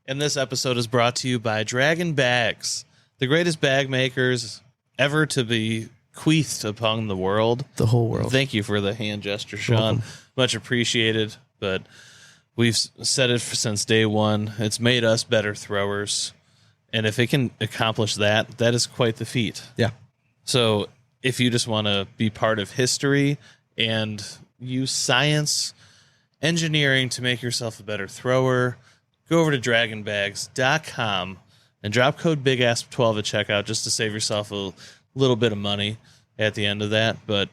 And this episode is brought to you by Draggin Bags, the greatest bag makers ever to be bequeathed upon the world. The whole world. Thank you for the hand gesture, Sean. Much appreciated. But we've said it since day one. It's made us better throwers. And if it can accomplish that, that is quite the feat. Yeah. So if you just want to be part of history and use science, engineering to make yourself a better thrower, go over to dragginbags.com and drop code BIGASP12 at checkout just to save yourself a little bit of money at the end of that. But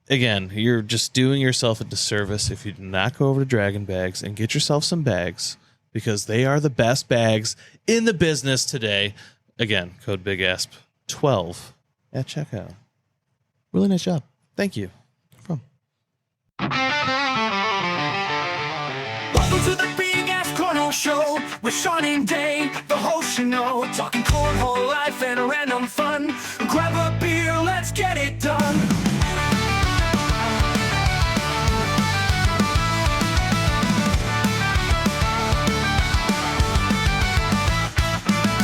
again, you're just doing yourself a disservice if you do not go over to Draggin Bags and get yourself some bags, because they are the best bags in the business today. Again, code BIGASP12 at checkout. Really nice job. Thank you. No problem. Welcome to the Big Ass Cornhole Show with Sean and Dane, the host you know, talking cornhole life and random fun. Grab a beer, let's get it done.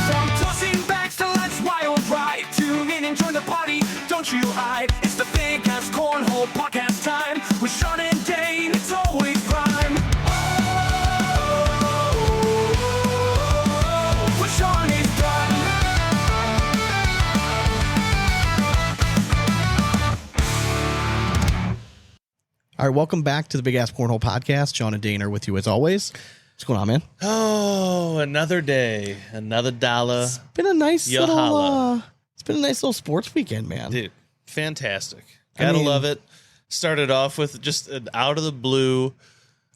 From tossing bags to let's wild ride, tune in and join the party, don't you hide. It's the Big Ass Cornhole podcast time with Sean and Dane. It's always prime. All right, welcome back to the Big Ass Cornhole Podcast. Sean and Dane are with you as always. What's going on, man? Oh, another day, another dollar. It's been a nice little sports weekend, man. Dude, fantastic. Gotta love it. Started off with just an out of the blue.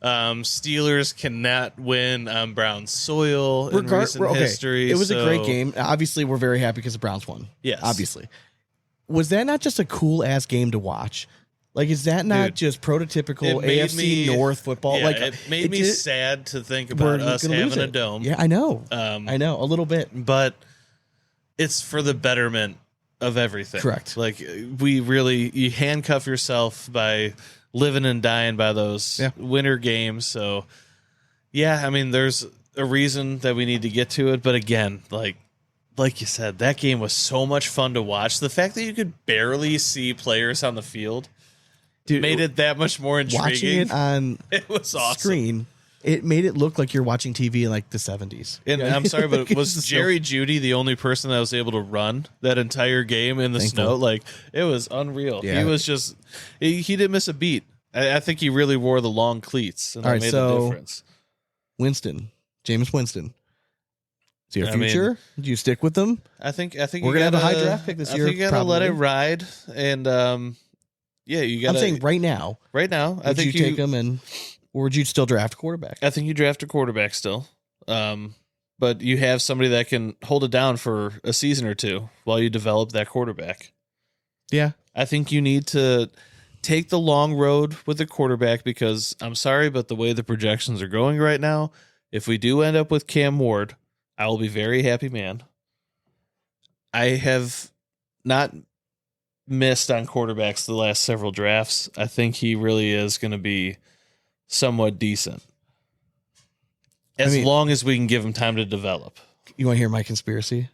Steelers cannot win on Browns soil in recent history. It was a great game. Obviously, we're very happy because the Browns won. Yes. Obviously. Was that not just a cool-ass game to watch? Like, is that not just prototypical AFC North football? Yeah, like, it made me sad to think about us having a dome. Yeah, I know. I know, a little bit. But it's for the betterment of everything. Correct. Like, you handcuff yourself by living and dying by those winter games. So, yeah, I mean, there's a reason that we need to get to it. But again, like you said, that game was so much fun to watch. The fact that you could barely see players on the field made it that much more intriguing. Watching it on it was awesome. Screen, it made it look like you're watching TV in like the 70s. And I'm sorry, but was Jerry Jeudy the only person that was able to run that entire game in the snow? Like, it was unreal. Yeah. He was just he didn't miss a beat. I think he really wore the long cleats, and that made the difference. Jameis Winston. Is he your future? Do you stick with them? I think we're gonna have a high draft pick this year. I think you gotta let it ride, and yeah, you got. I'm saying right now. Right now, I think you take him, or would you still draft a quarterback? I think you draft a quarterback still, but you have somebody that can hold it down for a season or two while you develop that quarterback. Yeah, I think you need to take the long road with the quarterback, because I'm sorry, but the way the projections are going right now, if we do end up with Cam Ward, I will be very happy, man. I have not missed on quarterbacks the last several drafts. I think he really is going to be somewhat decent, as long as we can give him time to develop. You want to hear my conspiracy?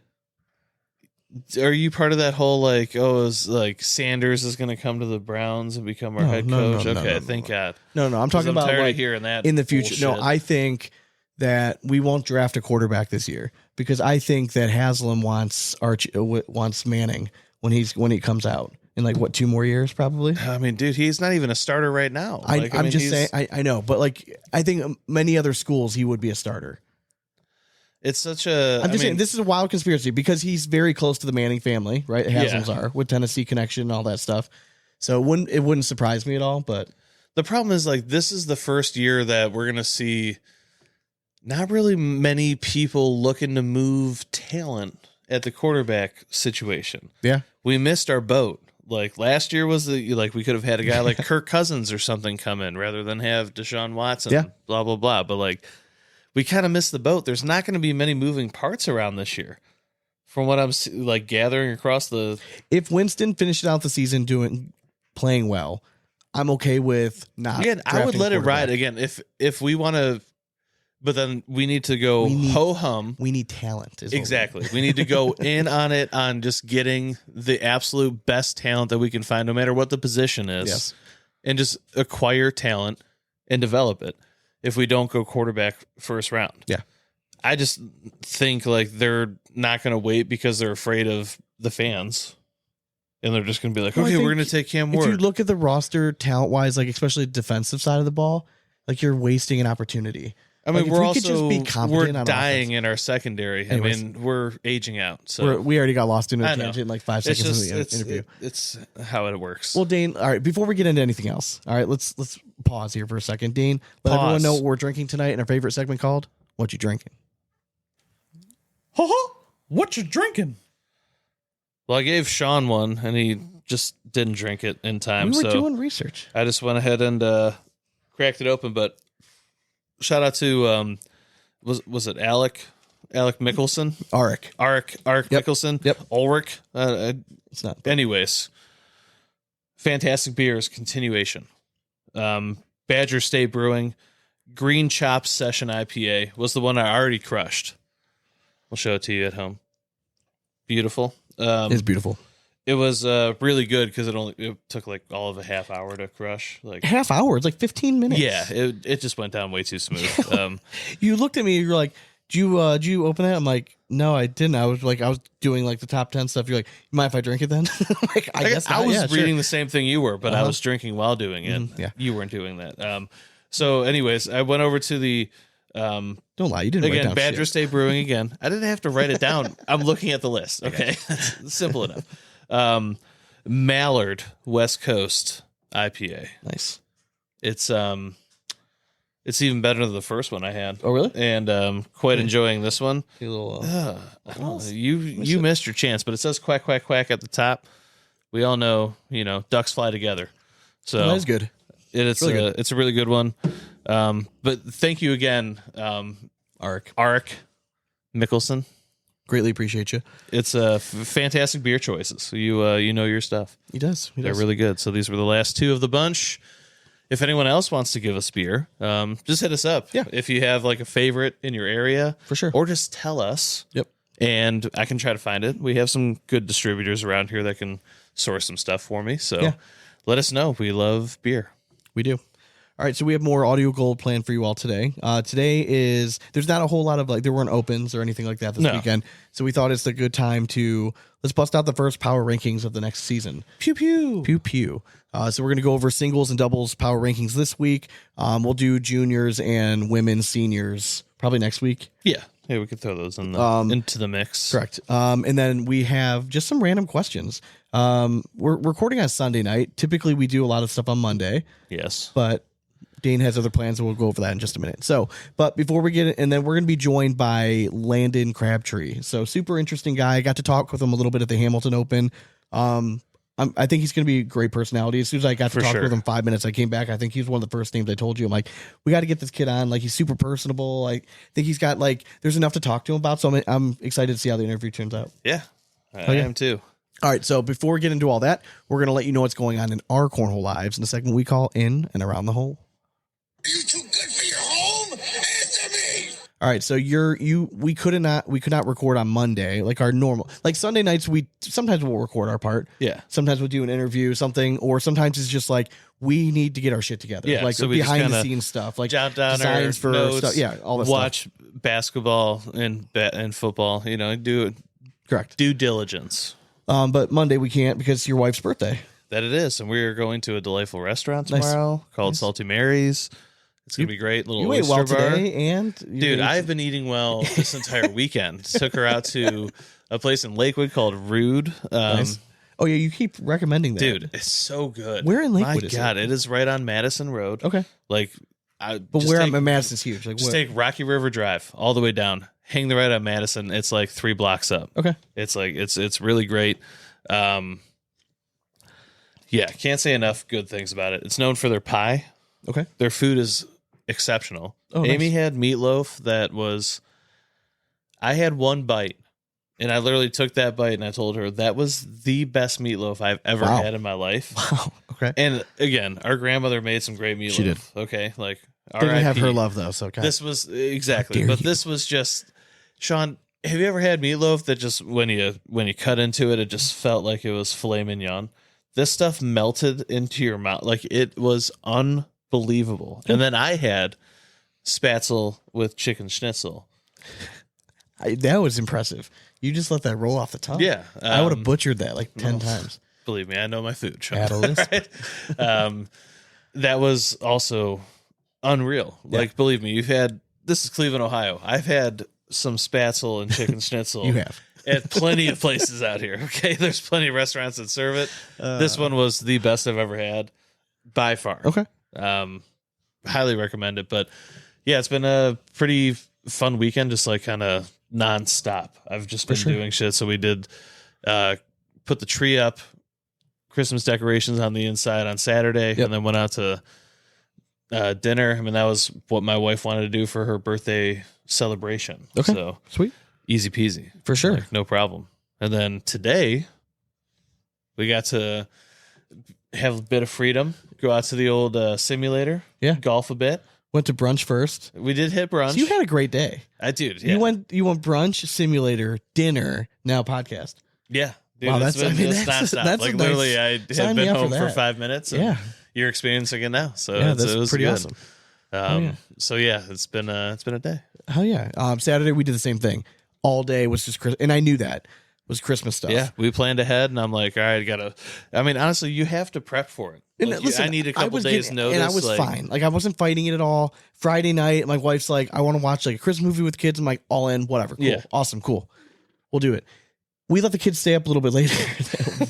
Are you part of that whole it's like Sanders is going to come to the Browns and become our head coach? Okay, thank God. No, I'm talking about tired of hearing that in the future. Bullshit. No, I think that we won't draft a quarterback this year, because I think that Haslam wants Manning when he comes out in 2 more years, probably. I mean, dude, he's not even a starter right now. I'm just saying. I know, but I think many other schools he would be a starter. It's such a. I'm just saying this is a wild conspiracy, because he's very close to the Manning family, right? Haslam's are, with Tennessee connection and all that stuff. So it wouldn't surprise me at all. But the problem is, this is the first year that we're gonna see not really many people looking to move talent at the quarterback situation. Yeah, we missed our boat. Last year was we could have had a guy like Kirk Cousins or something come in rather than have Deshaun Watson. Blah blah blah. But we kind of missed the boat. There's not going to be many moving parts around this year, from what I'm gathering across the. If Winston finishes out the season playing well, I'm okay with not. Again, I would let it ride. Again, if we want to But then we need to go ho-hum. We need talent. Is what Exactly. We need to go in on it on just getting the absolute best talent that we can find, no matter what the position is. Yes. And just acquire talent and develop it if we don't go quarterback first round. Yeah. I just think like they're not going to wait because they're afraid of the fans. And they're just going to be like, Well, I okay, we're think going to take Cam If you Ward. look at the roster talent-wise, like especially the defensive side of the ball, like you're wasting an opportunity. I mean, like, if we're we could just also be competent we're on dying offense. in our secondary. Anyways. I mean, we're aging out. So We already got lost into a I know. tangent in like 5 it's seconds just into the interview. it's how it works. Well, Dane, all right, before we get into anything else, all right, let's pause here for a second. Dane, let everyone Pause. know what we're drinking tonight in our favorite segment called What You Drinking? What you drinking? Well, I gave Sean one, and he just didn't drink it in time. We were So doing research. I just went ahead and cracked it open. But shout out to was it Alec Mickelson? Arik. Arik Yep. Mickelson? Yep. Ulrich? It's not. Anyways, fantastic beers continuation. Badger State Brewing Green Chops Session IPA was the one I already crushed. We'll show it to you at home. Beautiful. It's beautiful. It was really good because it took like all of a half hour to crush. Like Half hour. It's like 15 minutes. yeah, it just went down way too smooth. You looked at me. You're like, "Did you open that?" I'm like, "No, I didn't." I was doing like the top 10 stuff. You're like, "You mind if I drink it then?" Like, I guess I not. was Yeah, sure. reading the same thing you were, but I was drinking while doing it. Yeah. You weren't doing that. So, anyways, I went over to the Don't lie. You didn't write again down Badger shit. State Brewing again. I didn't have to write it down. I'm looking at the list. Okay, That's simple enough. Mallard West Coast IPA. Nice. It's even better than the first one I had. Oh, really? And quite enjoying this one. A little, I don't know. You missed your chance, but it says quack quack quack at the top. We all know, ducks fly together. So that is good. it's really good. it's a really good one. But thank you again, Arik Mickelson. Greatly appreciate you. It's a fantastic beer choices. You know your stuff. He does. They're really good. So these were the last two of the bunch. If anyone else wants to give us beer, just hit us up. Yeah. If you have like a favorite in your area, For sure. or just tell us. Yep. And I can try to find it. We have some good distributors around here that can source some stuff for me. So Yeah. let us know. We love beer. We do. All right, so we have more audio gold planned for you all today. There's not a whole lot of there weren't opens or anything like that this No. weekend. So we thought it's a good time to let's bust out the first power rankings of the next season. Pew pew. Pew pew. So we're going to go over singles and doubles power rankings this week. We'll do juniors and women's seniors probably next week. Yeah. Yeah, we could throw those in into the mix. Correct. And then we have just some random questions. We're recording on Sunday night. Typically we do a lot of stuff on Monday, Yes. but Dane has other plans, and we'll go over that in just a minute. So, but before we get it, and then we're going to be joined by Landen Crabtree. So, super interesting guy. I got to talk with him a little bit at the Hamilton Open. I think he's going to be a great personality. As soon as I got to For talk sure. with him 5 minutes, I came back. I think he was one of the first names I told you. I'm like, we got to get this kid on. Like, he's super personable. I think he's got there's enough to talk to him about. So I'm excited to see how the interview turns out. Yeah. I am too. All right, so before we get into all that, we're going to let you know what's going on in our cornhole lives in a segment we call In and Around the Hole. Are you too good for your home? Answer me! All right, so we could not record on Monday like our normal. Like Sunday nights sometimes we'll record our part. Yeah. Sometimes we'll do an interview, something, or sometimes it's just like we need to get our shit together. Yeah, like so we just behind the kinda scenes stuff, like Jot down designs our for notes, stuff. Yeah, all that watch basketball and football. Do stuff. Correct. due diligence. But Monday we can't because it's your wife's birthday. That it is, and we are going to a delightful restaurant Nice. tomorrow called Salty Mary's. It's gonna be great. Little You ate oyster well bar. today, and Dude, I've been eating well this entire weekend. Took her out to a place in Lakewood called Rude. Nice. Oh yeah, you keep recommending that, Dude, it's so good. Where in Lakewood My is it? God, it is right on Madison Road. Okay, Like, but where I'm at Madison's huge. Like, just what? take Rocky River Drive all the way down. Hang the right on Madison. It's like 3 blocks up. Okay. It's like it's really great. Yeah, can't say enough good things about it. It's known for their pie. Okay. Their food is exceptional. Oh, Amy nice. had meatloaf that was. I had one bite, and I literally took that bite, and I told her that was the best meatloaf I've ever Wow. had in my life. Wow. Okay. And again, our grandmother made some great meatloaf. She did. Okay, like Didn't have RIP. her love though. So God. This was exactly, dare but you. this was just Sean. Have you ever had meatloaf that just when you cut into it, it just felt like it was filet mignon? This stuff melted into your mouth like it was unbelievable. And then I had spatzel with chicken schnitzel. That was impressive. You just let that roll off the tongue. Yeah, I would have butchered that like 10 times. Believe me, I know my food. Sean. Add a list. Right? That was also unreal. Like, believe me, this is Cleveland, Ohio. I've had some spatzel and chicken schnitzel. You have. At plenty of places out here. Okay, there's plenty of restaurants that serve it. This one was the best I've ever had by far. Okay. Highly recommend it. But yeah, it's been a pretty fun weekend, just like kind of nonstop. I've just been doing shit. So we did put the tree up, Christmas decorations on the inside on Saturday, and then went out to dinner. I mean, that was what my wife wanted to do for her birthday celebration. Okay. So Sweet. easy peasy. For sure. Like, no problem. And then today we got to have a bit of freedom, go out to the old simulator, golf a bit. Went to brunch first. We did hit brunch. So you had a great day. I did. Yeah. You went brunch, simulator, dinner, now podcast. Yeah. Dude, Wow, that's nonstop. that's like a literally, nice- I sign had me been up for home for that. 5 minutes. And Yeah. you're experiencing it now. So Yeah, it that's was pretty good. awesome. So yeah, it's been a day. Hell yeah. Saturday we did the same thing. All day was just Christmas, and I knew that was Christmas stuff. Yeah, we planned ahead, and I'm like, all right, I mean, honestly, you have to prep for it. And Like, listen, I need a I couple was days getting- notice. and I was like, fine. Like I wasn't fighting it at all. Friday night, my wife's like, I want to watch like a Christmas movie with kids. I'm like, all in, whatever. Cool. Yeah. Awesome. Cool. We'll do it. We let the kids stay up a little bit later.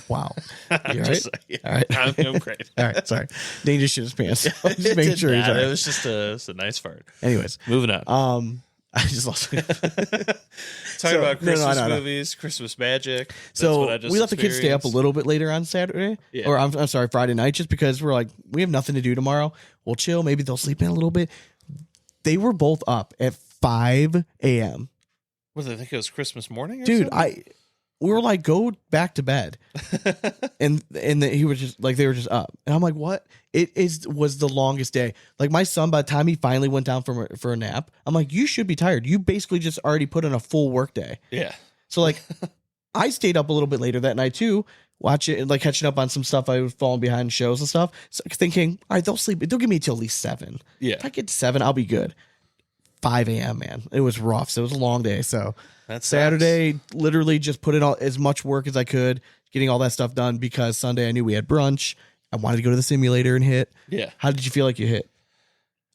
Wow. You all right? Just, yeah, All right. I'm great. All right. Sorry. Dane just shit his pants. Just making sure he's all It right. was just a nice fart. Anyways, Moving on. I just lost. Talking about Christmas movies, Christmas magic. That's So what I just we let the kids stay up a experienced. little bit later on Saturday, Yeah. or I'm sorry, Friday night, just because we're like, we have nothing to do tomorrow. We'll chill. Maybe they'll sleep in a little bit. They were both up at 5 a.m. What, did they think it was Christmas morning? Or Dude, something? we were like, go back to bed, and he was just like, they were just up, and I'm like, what? Was the longest day. Like my son, by the time he finally went down for a nap, I'm like, you should be tired. You basically just already put in a full work day. Yeah. So like, I stayed up a little bit later that night too, watching, like catching up on some stuff I was falling behind shows and stuff. So thinking, all right, they'll sleep. They'll give me till at least 7. Yeah. If I get 7, I'll be good. 5 a.m. man, it was rough. So it was a long day. So That sucks. Saturday, literally just put in all as much work as I could, getting all that stuff done because Sunday I knew we had brunch. I wanted to go to the simulator and hit. Yeah. How did you feel like you hit?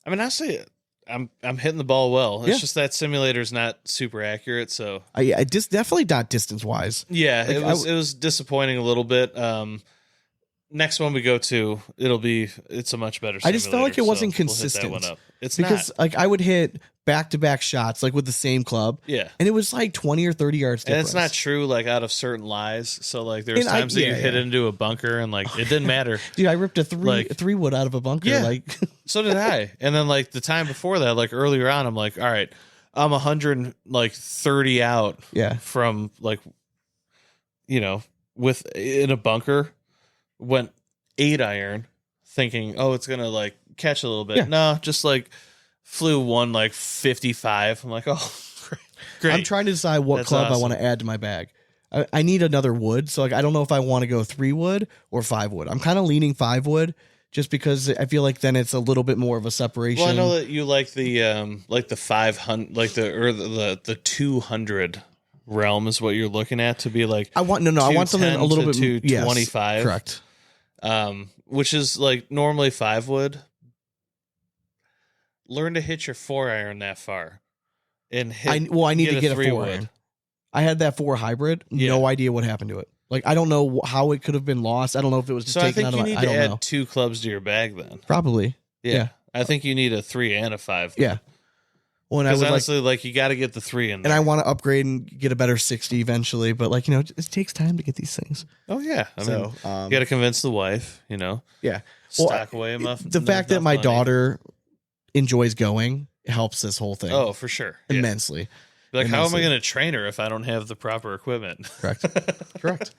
I mean, honestly, I'm hitting the ball well. It's Yeah. just that simulator's not super accurate, so I just definitely not distance wise. yeah, Like, it was disappointing a little bit. Next one we go to, it's a much better simulator. I just felt like it wasn't so we'll hit consistent. that one up. It's Because not. like I would hit back-to-back shots like with the same club, Yeah. and it was like 20 or 30 yards And difference. it's not true, like out of certain lies. So like there's And times that you hit yeah. into a bunker and like it didn't matter. Dude, I ripped a Like- 3-wood out of a bunker. Yeah. Like So did I. And then like the time before that, like earlier on, I'm like, all right, I'm 130 out yeah. from like, in a bunker, went 8-iron, thinking, oh, it's gonna like catch a little bit. Yeah. No, just like flew one like 55. I'm like, oh, great. I'm trying to decide what That's club I awesome. want to add to my bag. I need another wood, so like I don't know if I want to go 3-wood or 5-wood. I'm kind of leaning 5-wood just because I feel like then it's a little bit more of a separation. Well, I know that you like the 500, like the 200 realm is what you're looking at to be like. I want I want something a little bit 225. Correct. Which is like normally 5-wood. Learn to hit your 4-iron that far, and hit. I need to get a 3-wood. 4-iron. I had that 4 hybrid. Yeah. No idea what happened to it. Like I don't know how it could have been lost. I don't know if it was just So I taken think out you of need my. I to don't add know. 2 clubs to your bag then. Probably. Yeah. I think you need a 3 and a 5. Yeah. Well, and I Because would honestly, like you got to get the 3 in there. and I want to upgrade and get a better 60 eventually, but like it takes time to get these things. Oh yeah, I mean, So you got to convince the wife. yeah. Stock away enough. The fact that my daughter enjoys going helps this whole thing. Oh, for sure. Yeah. Immensely. Like, how am I immensely. going to train her if I don't have the proper equipment? Correct. Correct.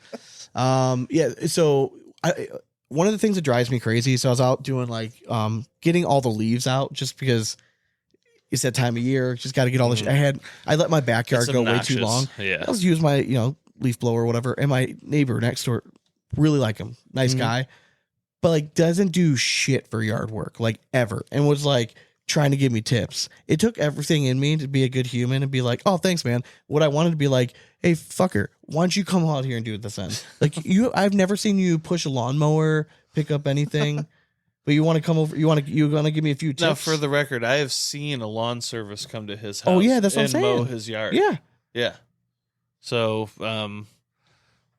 Yeah. So one of the things that drives me crazy. So I was out doing like getting all the leaves out just because it's that time of year. Just got to get all the shit. I let my backyard It's go way obnoxious. too long. Yeah. I was using my, leaf blower or whatever. And my neighbor next door, really like him. Nice guy. But like doesn't do shit for yard work, like ever. And was like trying to give me tips. It took everything in me to be a good human and be like, oh, thanks, man. What I wanted to be like, hey, fucker, why don't you come out here and do it this end? Like I've never seen you push a lawnmower, pick up anything. But you want to come over? You want to give me a few tips? Now, for the record, I have seen a lawn service come to his house. Oh yeah, that's what I'm and saying. mow his yard. Yeah. Yeah. So,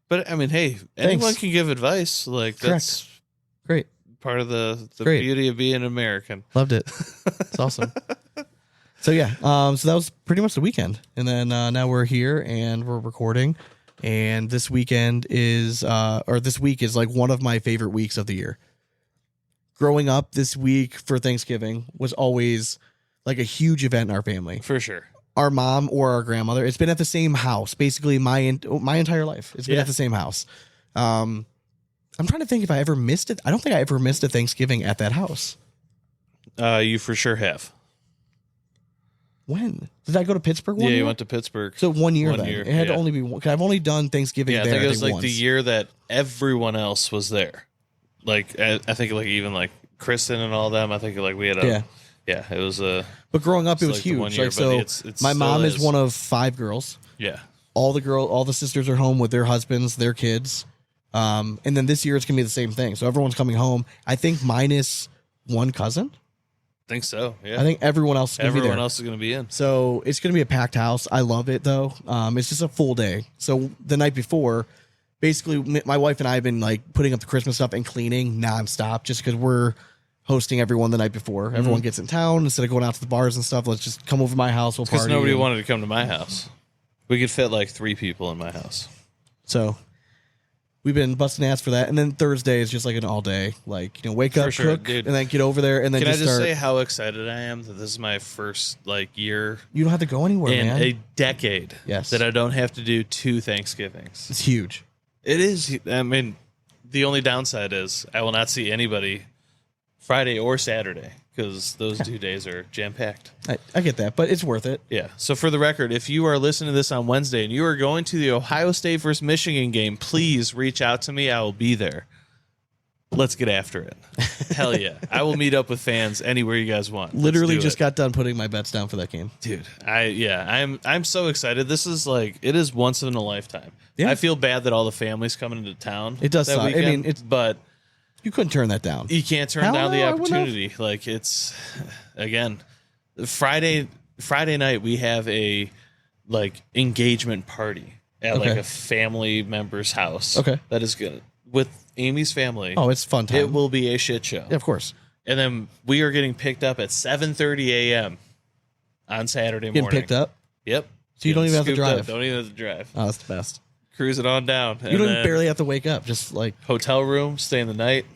but I mean, hey, anyone can give advice. Like that's great. Part of the Great. beauty of being American. Loved it. It's awesome. So yeah, so that was pretty much the weekend, and then now we're here and we're recording, and this weekend is this week is like one of my favorite weeks of the year. Growing up, this week for Thanksgiving was always like a huge event in our family. For sure. Our mom or our grandmother, it's been at the same house basically my entire life. It's been at the same house. I'm trying to think if I ever missed it. I don't think I ever missed a Thanksgiving at that house. You for sure have. When did I go to Pittsburgh? Yeah, you went to Pittsburgh. So 1 year 1 then. year, It had to yeah. only be one. 'Cause I've only done Thanksgiving Yeah, I there. think it was like once. the year that everyone else was there. Like I think like even like Kristen and all them. I think like we had a yeah. It was a. But growing up, it was like the 1 huge. year, Like, but so it's my still mom is is. one of 5 girls. Yeah. All the sisters are home with their husbands, their kids. And then this year it's gonna be the same thing. So everyone's coming home. I think minus one cousin. Think so. Yeah. I think everyone else is gonna be everyone there. else is going to be in. So it's going to be a packed house. I love it though. It's just a full day. So the night before, basically my wife and I have been like putting up the Christmas stuff and cleaning nonstop just because we're hosting everyone the night before. Everyone gets in town instead of going out to the bars and stuff. Let's just come over to my house. We'll Because party. nobody and- wanted to come to my house. We could fit like 3 people in my house. So we've been busting ass for that. And then Thursday is just like an all day, like, wake For up, sure, cook, dude. and then get over there and then Can I just just start. say how excited I am that this is my first like year You don't have to go anywhere, in man. a decade Yes. that I don't have to do 2 Thanksgivings. It's huge. It is. I mean, the only downside is I will not see anybody Friday or Saturday because those 2 days are jam packed. I get that, but it's worth it. Yeah. So for the record, if you are listening to this on Wednesday and you are going to the Ohio State versus Michigan game, please reach out to me. I will be there. Let's get after it. Hell yeah. I will meet up with fans anywhere you guys want. Let's Literally do just it. got done putting my bets down for that game. Dude, I'm so excited. This is like it is once in a lifetime. Yeah. I feel bad that all the families coming into town. It does that suck. I weekend, mean, it's- but You couldn't turn that down. you can't turn Hell down the no, I wouldn't have. opportunity. Like it's again, Friday night we have a like engagement party at like Okay. a family member's house. Okay. That is good with Amy's family. Oh, it's fun time. it will be a shit show. Yeah, of course. And then we are getting picked up at 7:30 a.m. on Saturday Getting morning. picked up. Yep. So you don't even have to Scooped up. drive. Don't even have to drive. Oh, that's the best. Cruise it on down. You don't even barely have to wake up. Just like, Hotel room, stay in the night.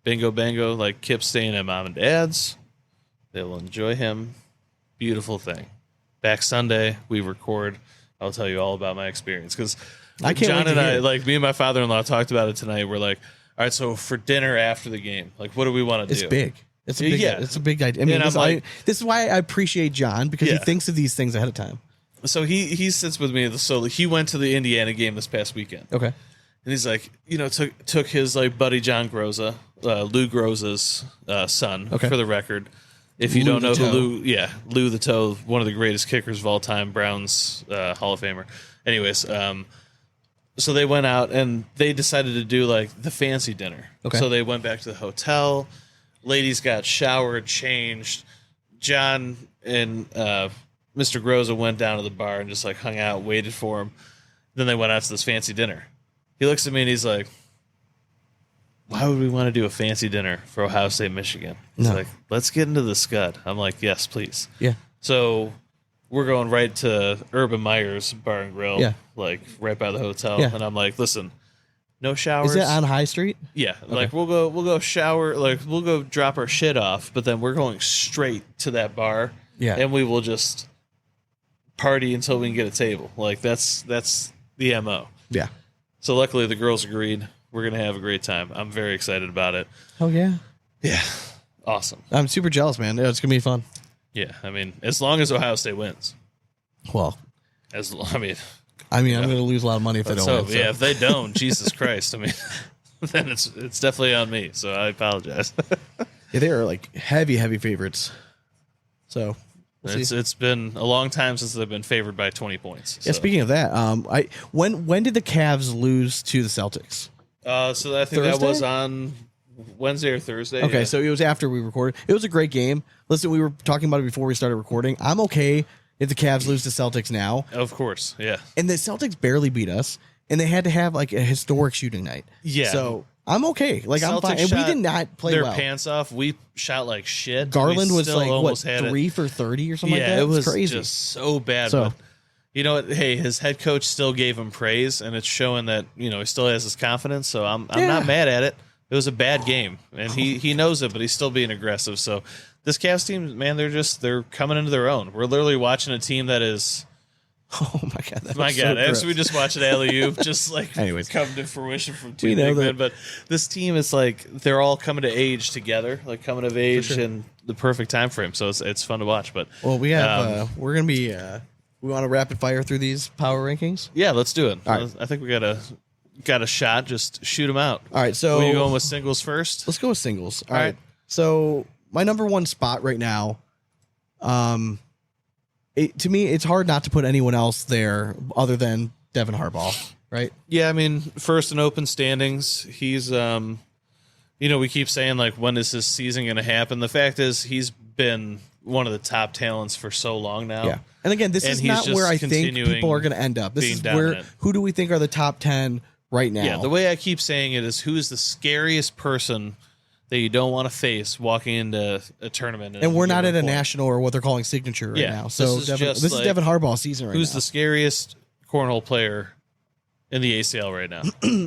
Bingo bango, like Kip's staying at mom and dad's. They will enjoy him. Beautiful thing. Back Sunday, we record. I'll tell you all about my experience because I can't John wait to and hear I, it. like me and my father-in-law, talked about it tonight. We're like, all right, so for dinner after the game, like, what do we want to it's do? big. It's a big, Yeah. it's a big idea. I mean, And I'm this, like- this is why I appreciate John because he Yeah. thinks of these things ahead of time. So he sits with me. So he went to the Indiana game this past weekend. Okay. And he's like, took his like buddy John Groza, Lou Groza's son, Okay. for the record. If you Lou don't know the who Toe. Lou the Toe, one of the greatest kickers of all time, Browns Hall of Famer. Anyways, so they went out and they decided to do like the fancy dinner. Okay. So they went back to the hotel. Ladies got showered, changed. John and Mr. Groza went down to the bar and just like hung out, waited for him. Then they went out to this fancy dinner. He looks at me and he's like, why would we want to do a fancy dinner for Ohio State, Michigan? He's No. like, let's get into the scud. I'm like, yes, please. Yeah. So we're going right to Urban Meyer's Bar and Grill, Yeah. like right by the hotel. Yeah. And I'm like, listen, no showers. Is it on High Street? Yeah, like we'll go shower, like we'll go drop our shit off, but then we're going straight to that bar. Yeah. And we will just party until we can get a table. Like that's the MO. Yeah. So luckily the girls agreed. We're going to have a great time. I'm very excited about it. Oh yeah. Yeah. Awesome. I'm super jealous, man. It's gonna be fun. Yeah. I mean, as long as Ohio State wins. Well, I mean, I'm gonna lose a lot of money if they don't win. So. Yeah, if they don't, Jesus Christ. I mean, then it's definitely on me. So I apologize. Yeah, they are like heavy favorites. So it's been a long time since they've been favored by 20 points. Yeah. So. Speaking of that, when did the Cavs lose to the Celtics? So I think that was on Wednesday or Thursday. Okay, yeah. so it was after we recorded. It was a great game. Listen, we were talking about it before we started recording. I'm okay if the Cavs lose to Celtics now. Of course, yeah. And the Celtics barely beat us, and they had to have like a historic shooting night. Yeah. So I'm okay. Like Celtics I'm fine. And we did not play their well. pants off. We shot like shit. Garland We was still like almost what, had 3 for 30 or something like that. Yeah, it was crazy. just so bad. So- But you know what? Hey, his head coach still gave him praise, and it's showing that he still has his confidence. So I'm not mad at it. It was a bad game, and he knows it, but he's still being aggressive. So this Cavs team, man, they're coming into their own. We're literally watching a team that is. Oh my god! That My was God, so as gross. we just watch an alley-oop just like Anyways. come to fruition from We two know big that- men. But this team is like they're all coming to age together, like coming of age in the perfect time frame. So it's fun to watch. But Well, we have. We're gonna be. We want to rapid fire through these power rankings. yeah, let's do it. All right. I think we got a shot. Just shoot them out. All right, so Are you going with singles first? let's go with singles. All All right. right. So my number one spot right now, to me, it's hard not to put anyone else there other than Devin Harbaugh, right? Yeah, I mean, first in open standings, he's we keep saying like when is this season going to happen? The fact is he's been one of the top talents for so long now. Yeah. And again, this And is he's not just where I think continuing people are going to end up. This being is dominant. who do we think are the top 10 right now? Yeah, the way I keep saying it is who is the scariest person that you don't want to face walking into a tournament. and we're not at a given point. national or what they're calling signature right Yeah, now. So this is like, Devin Harbaugh's season right Who's now. the scariest cornhole player in the ACL right now?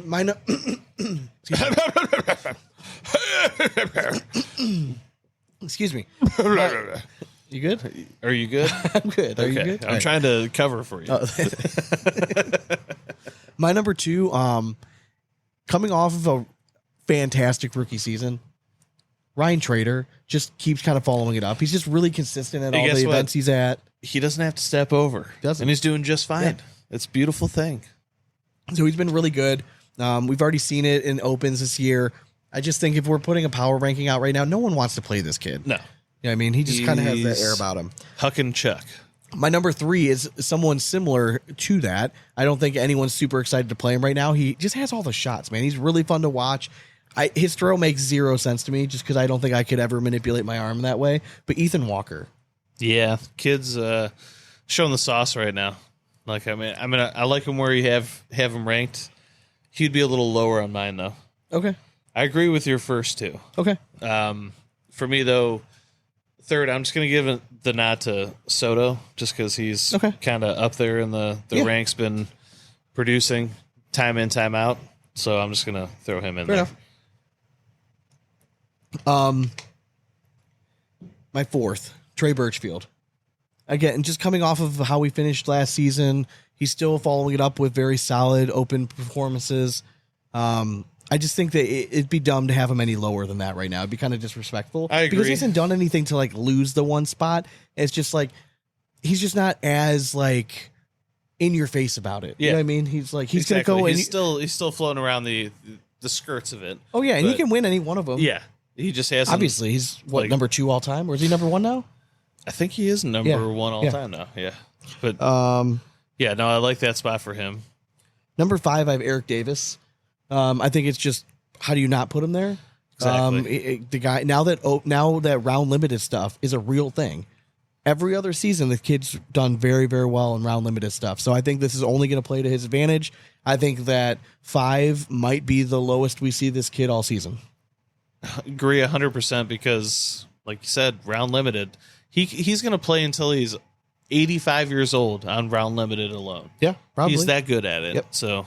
My no- Excuse me. You good? Are you good? I'm good. Are you good? I'm trying to cover for you. My number two, coming off of a fantastic rookie season, Ryan Trader just keeps kind of following it up. He's just really consistent at Hey, all guess the what? events he's at. He doesn't have to step over. Doesn't. And he's doing just fine. Yeah. It's a beautiful thing. So he's been really good. We've already seen it in opens this year. I just think if we're putting a power ranking out right now, no one wants to play this kid. No. You know what I mean? He just kind of has that He's- air about him. Huck and Chuck. My number three is someone similar to that. I don't think anyone's super excited to play him right now. He just has all the shots, man. He's really fun to watch. His throw makes zero sense to me just because I don't think I could ever manipulate my arm that way. But Ethan Walker. Yeah. Kids showing the sauce right now. Like, I like him where you have him ranked. He'd be a little lower on mine, though. Okay. I agree with your first two. Okay. For me, though, third, I'm just going to give the nod to Soto just because he's Okay. kind of up there in the Yeah. ranks, been producing time in, time out. So I'm just going to throw him in Fair there. enough. My fourth, Trey Birchfield. Again, just coming off of how we finished last season, he's still following it up with very solid open performances. I just think that it'd be dumb to have him any lower than that right now. It'd be kind of disrespectful. I agree. Because he hasn't done anything to like lose the one spot. It's just like he's just not as like in your face about it. You Yeah. know what I mean? He's like he's Exactly. gonna go and He's still floating around the skirts of it. oh yeah, and he but- can win any one of them. Yeah. He just hasn't. Obviously, he's what like- number 2 all time, or is he number 1 now? I think he is number Yeah. one all Yeah. time now. Yeah. But Yeah, no, I like that spot for him. number 5, I have Eric Davis. I think it's just how do you not put him there? Exactly. The guy now that round limited stuff is a real thing. Every other season, the kid's done very, very well in round limited stuff. So I think this is only going to play to his advantage. I think that 5 might be the lowest we see this kid all season. Agree 100% because, like you said, round limited. He's going to play until he's 85 years old on round limited alone. Yeah, probably. He's that good at it. Yep. So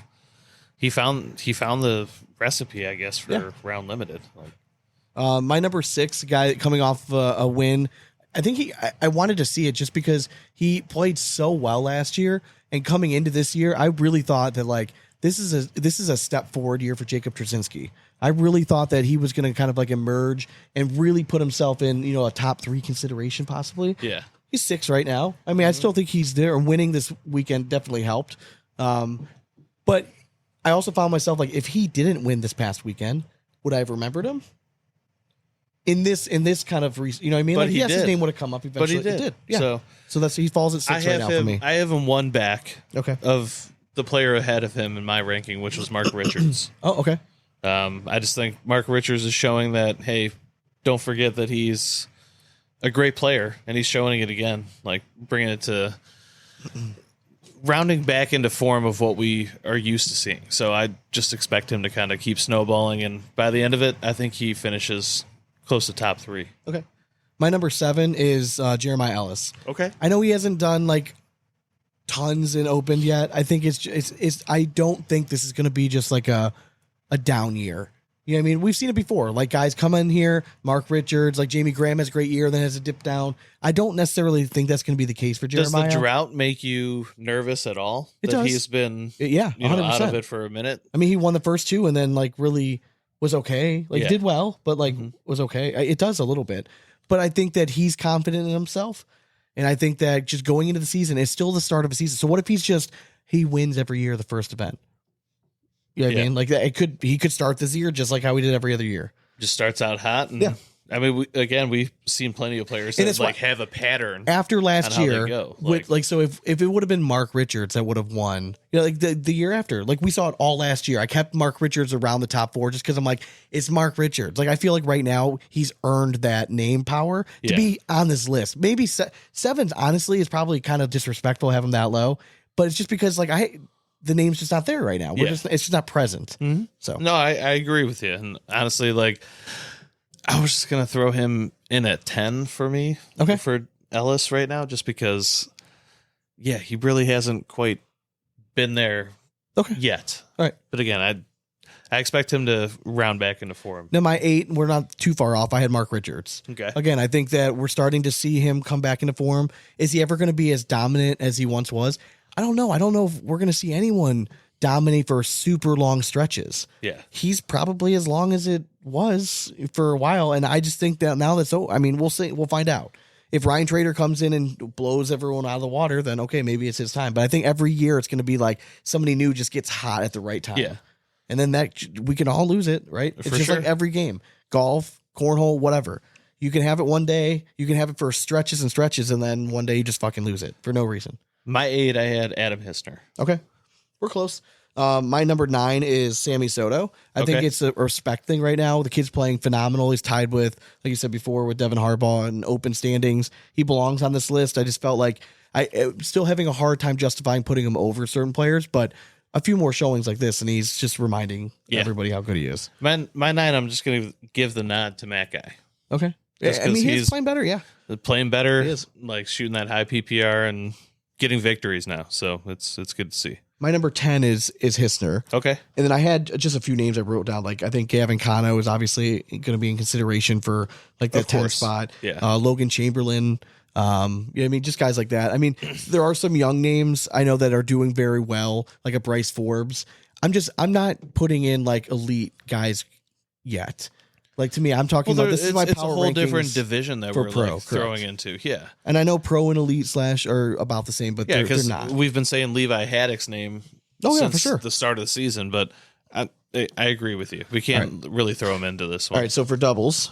he found the recipe, I guess, for Yeah. round limited. Like, My number 6 guy coming off a win. I think I wanted to see it just because he played so well last year, and coming into this year, I really thought that like this is a step forward year for Jacob Trzynski. I really thought that he was going to kind of like emerge and really put himself in, a top 3 consideration possibly. Yeah. He's 6 right now. I mean, I still think he's there. Winning this weekend definitely helped. But I also found myself like, if he didn't win this past weekend, would I have remembered him? In this kind of, you know what I mean? But like, he yes, his did. name would have come up eventually. But he did. Yeah. So that's he falls at 6 right now for me. I have him 1 back. Okay. Of the player ahead of him in my ranking, which was Mark Richards. Oh, okay. I just think Mark Richards is showing that, hey, don't forget that he's a great player, and he's showing it again, like bringing it to rounding back into form of what we are used to seeing. So I just expect him to kind of keep snowballing, and by the end of it, I think he finishes close to top 3. Okay. My number 7 is Jeremiah Ellis. Okay. I know he hasn't done like tons in open yet. I think it's I don't think this is going to be just like a down year. You know what I mean? We've seen it before. Like guys come in here, Mark Richards, like Jamie Graham has a great year, then has a dip down. I don't necessarily think that's going to be the case for Jeremiah. Does the drought make you nervous at all? It does. He's been Yeah, 100%. out of it for a minute. I mean, he won the first 2 and then like really was okay. Like Yeah. did well, but like was okay. It does a little bit. But I think that he's confident in himself. And I think that just going into the season, it's still the start of a season. So what if he wins every year the first event? You know what I mean? Like that, he could start this year just like how we did every other year. Just starts out hot. And, Yeah. I mean, we've seen plenty of players And that it's like have a pattern. After last on how they year, go. so if it would have been Mark Richards that would have won, like the year after, like we saw it all last year. I kept Mark Richards around the top 4 just because I'm like, it's Mark Richards. Like I feel like right now he's earned that name power to be on this list. Maybe 7 honestly is probably kind of disrespectful to have him that low, but it's just because like the name's just not there right now. It's just not present. Mm-hmm. So no, I agree with you. And honestly, like I was just gonna throw him in at 10 for me. Okay. For Ellis right now, just because he really hasn't quite been there yet. All right. But again, I expect him to round back into form. Now my 8, we're not too far off. I had Mark Richards. Okay. Again, I think that we're starting to see him come back into form. Is he ever going to be as dominant as he once was? I don't know. I don't know if we're going to see anyone dominate for super long stretches. Yeah. He's probably as long as it was for a while. And I just think that now we'll see. We'll find out. If Ryan Trader comes in and blows everyone out of the water, then okay, maybe it's his time. But I think every year it's going to be like somebody new just gets hot at the right time. Yeah. And then we can all lose it, right? It's For just sure. like every game, golf, cornhole, whatever. You can have it one day, you can have it for stretches and stretches, and then one day you just fucking lose it for no reason. My 8, I had Adam Hissner. Okay. We're close. My number 9 is Sammy Soto. I think it's a respect thing right now. The kid's playing phenomenal. He's tied with, like you said before, with Devin Harbaugh in open standings. He belongs on this list. I just felt like I'm still having a hard time justifying putting him over certain players, but a few more showings like this, and he's just reminding everybody how good he is. My 9, I'm just going to give the nod to Matt Guy. Okay. Just I mean, 'cause he's he's playing better, yeah. Playing better, He is. like shooting that high PPR and getting victories now. So it's good to see. My number 10 is Hissner. Okay. And then I had just a few names I wrote down. Like I think Gavin Cano is obviously going to be in consideration for like that 10 spot. Yeah. Logan Chamberlain. I mean, just guys like that. I mean, there are some young names I know that are doing very well, like a Bryce Forbes. I'm not putting in like elite guys yet. Like to me, I'm talking about this is my it's power a whole rankings different division that for we're pro, like throwing correct. into. Yeah. And I know pro and elite / are about the same, but Yeah, they're because not. we've been saying Levi Haddock's name For sure. the start of the season, but I agree with you. We can't really throw him into this one. All right, so for doubles,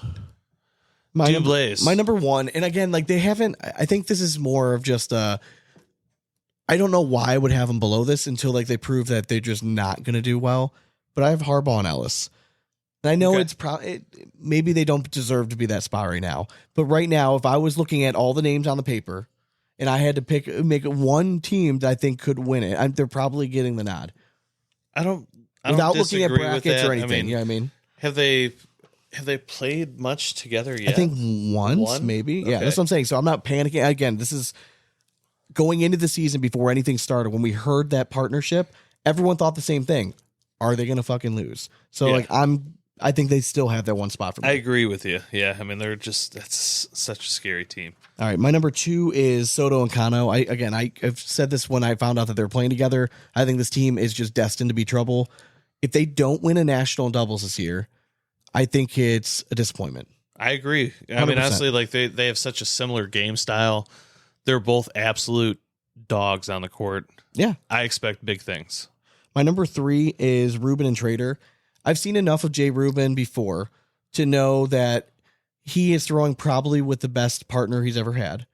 my Blaze. my number 1, and again, like they haven't. I think this is more of just I don't know why I would have them below this until like they prove that they're just not going to do well. But I have Harbaugh and Ellis. And I know it's maybe they don't deserve to be that spot right now. But right now, if I was looking at all the names on the paper and I had to make one team that I think could win it, they're probably getting the nod. I don't Without looking at disagree with brackets that. or anything. I mean, You know what I mean? have they played much together yet? I think once, maybe. Yeah, that's what I'm saying. So I'm not panicking. Again, this is going into the season before anything started. When we heard that partnership, everyone thought the same thing. Are they going to fucking lose? So like I'm I think they still have that one spot for me. I agree with you. Yeah, I mean, that's such a scary team. All right, my number 2 is Soto and Kano. I've said this when I found out that they're playing together. I think this team is just destined to be trouble. If they don't win a national doubles this year, I think it's a disappointment. I agree. I mean, 100%. honestly, like they have such a similar game style. They're both absolute dogs on the court. Yeah. I expect big things. My number 3 is Ruben and Trader. I've seen enough of Jay Ruben before to know that he is throwing probably with the best partner he's ever had.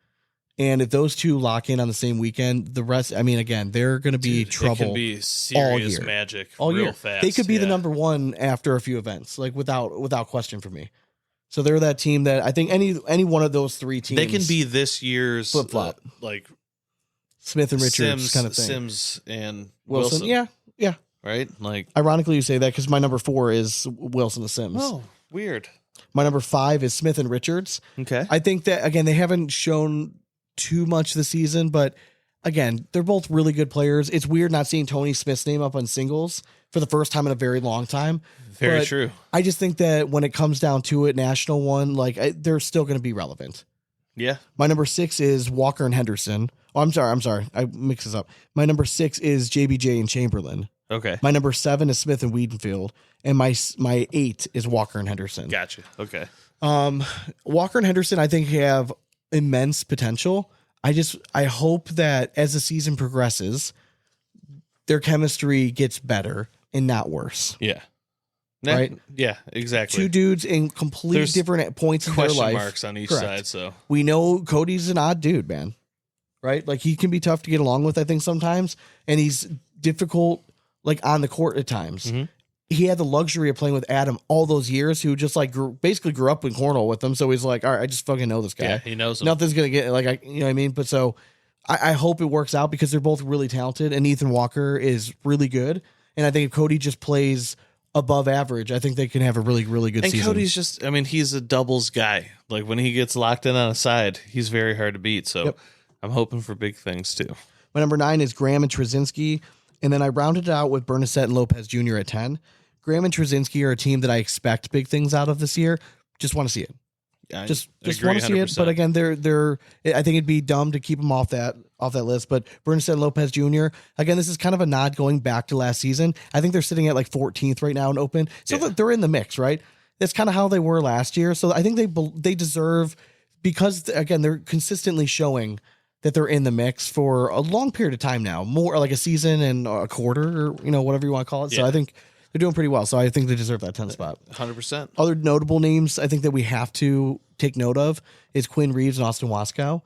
And if those two lock in on the same weekend, the rest, I mean, again, they're going to be trouble. It can be serious year. magic all real year. fast. They could be the number 1 after a few events, like without question for me. So they're that team that I think any one of those 3 teams. They can be this year's flip-flop. Like Smith and Richards kind of thing. Sims and Wilson. Wilson. Yeah. Right? Like, ironically, you say that because my number 4 is Wilson and Sims. oh, weird. My number 5 is Smith and Richards. Okay. I think that, again, they haven't shown too much this season, but again, they're both really good players. It's weird not seeing Tony Smith's name up on singles for the first time in a very long time. Very But true. I just think that when it comes down to it, national one, they're still going to be relevant. Yeah. My number 6 is Walker and Henderson. Oh, I'm sorry. I mix this up. My number 6 is JBJ and Chamberlain. Okay. My number 7 is Smith and Wiedenfield. And my 8 is Walker and Henderson. Gotcha. Okay. Walker and Henderson, I think, have immense potential. I hope that as the season progresses, their chemistry gets better and not worse. Yeah. Right? Yeah, exactly. 2 dudes in completely There's different points in their question life. marks on each Correct. side, so We know Cody's an odd dude, man. Right? Like, he can be tough to get along with, I think, sometimes. And he's difficult, like, on the court at times. Mm-hmm. He had the luxury of playing with Adam all those years, who just, like, basically grew up in cornhole with him. So he's like, all right, I just fucking know this guy. yeah, he knows him. Nothing's going to get, like, you know what I mean? But so I hope it works out because they're both really talented. And Ethan Walker is really good. And I think if Cody just plays above average, I think they can have a really, really good And season. Cody's just, I mean, he's a doubles guy. Like, when he gets locked in on a side, he's very hard to beat. So Yep. I'm hoping for big things too. My number 9 is Graham and Trzynski. And then I rounded it out with Bernasette and Lopez Jr. at 10. Graham and Trzynski are a team that I expect big things out of this year. Just want to see it. Just agree want to see it. 100%. But again, they're. I think it'd be dumb to keep them off that list. But Bernasette and Lopez Jr. Again, this is kind of a nod going back to last season. I think they're sitting at like 14th right now in Open, so Yeah. they're in the mix, right? That's kind of how they were last year. So I think they deserve, because again they're consistently showing that they're in the mix for a long period of time now, more like a season and a quarter, or whatever you want to call it. So Yeah. I think they're doing pretty well. So I think they deserve that 10th spot. 100%. Other notable names I think that we have to take note of is Quinn Reeves and Austin Waskow.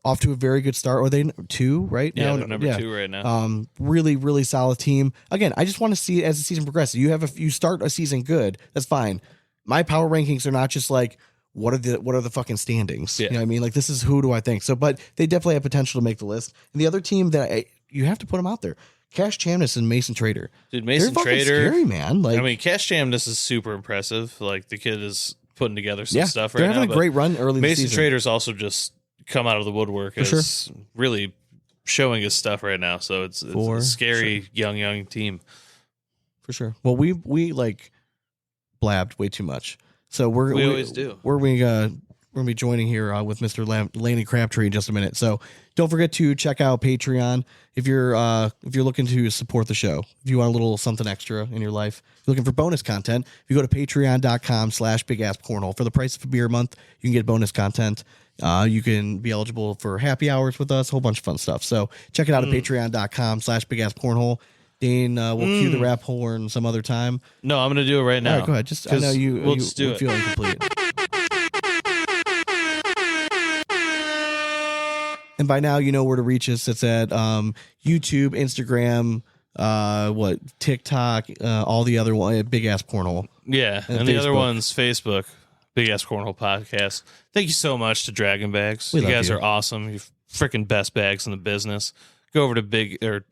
Off to a very good start. Are they 2 right Yeah, now? they're number 2 right now. Really, really solid team. Again, I just want to see it as the season progresses. You start a season good, that's fine. My power rankings are not just like what are the fucking standings. Yeah. You know what I mean? Like, this is who do I think. So, but they definitely have potential to make the list. And the other team that you have to put them out there, Cash Chamness and Mason Trader. Dude, Mason They're fucking Trader, scary, man. Like, I mean, Cash Jam, this is super impressive. Like, the kid is putting together some stuff right they're now. having a but great run early this Mason season. Trader's also just come out of the woodwork as really showing his stuff right now. So it's For a scary young team. For sure. Well, we like blabbed way too much. So we always do. We're going to be joining here with Mr. Landen Crabtree in just a minute. So don't forget to check out Patreon if you're looking to support the show. If you want a little something extra in your life, if you're looking for bonus content, if you go to patreon.com/bigasscornhole for the price of a beer a month, you can get bonus content. You can be eligible for happy hours with us, a whole bunch of fun stuff. So check it out at patreon.com/bigasscornhole. Dane will cue the rap horn some other time. No, I'm going to do it right now. All right, go ahead. I know we'll just do it. feel incomplete. And by now, you know where to reach us. It's at YouTube, Instagram, TikTok, all the other one, Big Ass Cornhole. Yeah, and the other one's Facebook, Big Ass Cornhole Podcast. Thank you so much to Draggin Bags. We You love guys you. are awesome. You're freaking best bags in the business. Go over to Draggin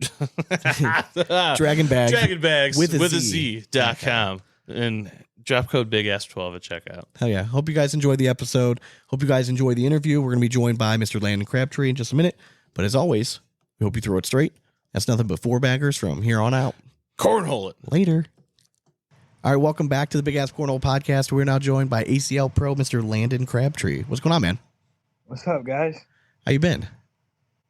Bags. Draggin Bags with with a a Z. Z.com and drop code BIGASS12 at checkout. Hell yeah. Hope you guys enjoyed the episode. Hope you guys enjoyed the interview. We're going to be joined by Mr. Landen Crabtree in just a minute. But as always, we hope you throw it straight. That's nothing but 4 baggers from here on out. Cornhole it. Later. All right, welcome back to the Big Ass Cornhole Podcast. We're now joined by ACL Pro, Mr. Landen Crabtree. What's going on, man? What's up, guys? How you been?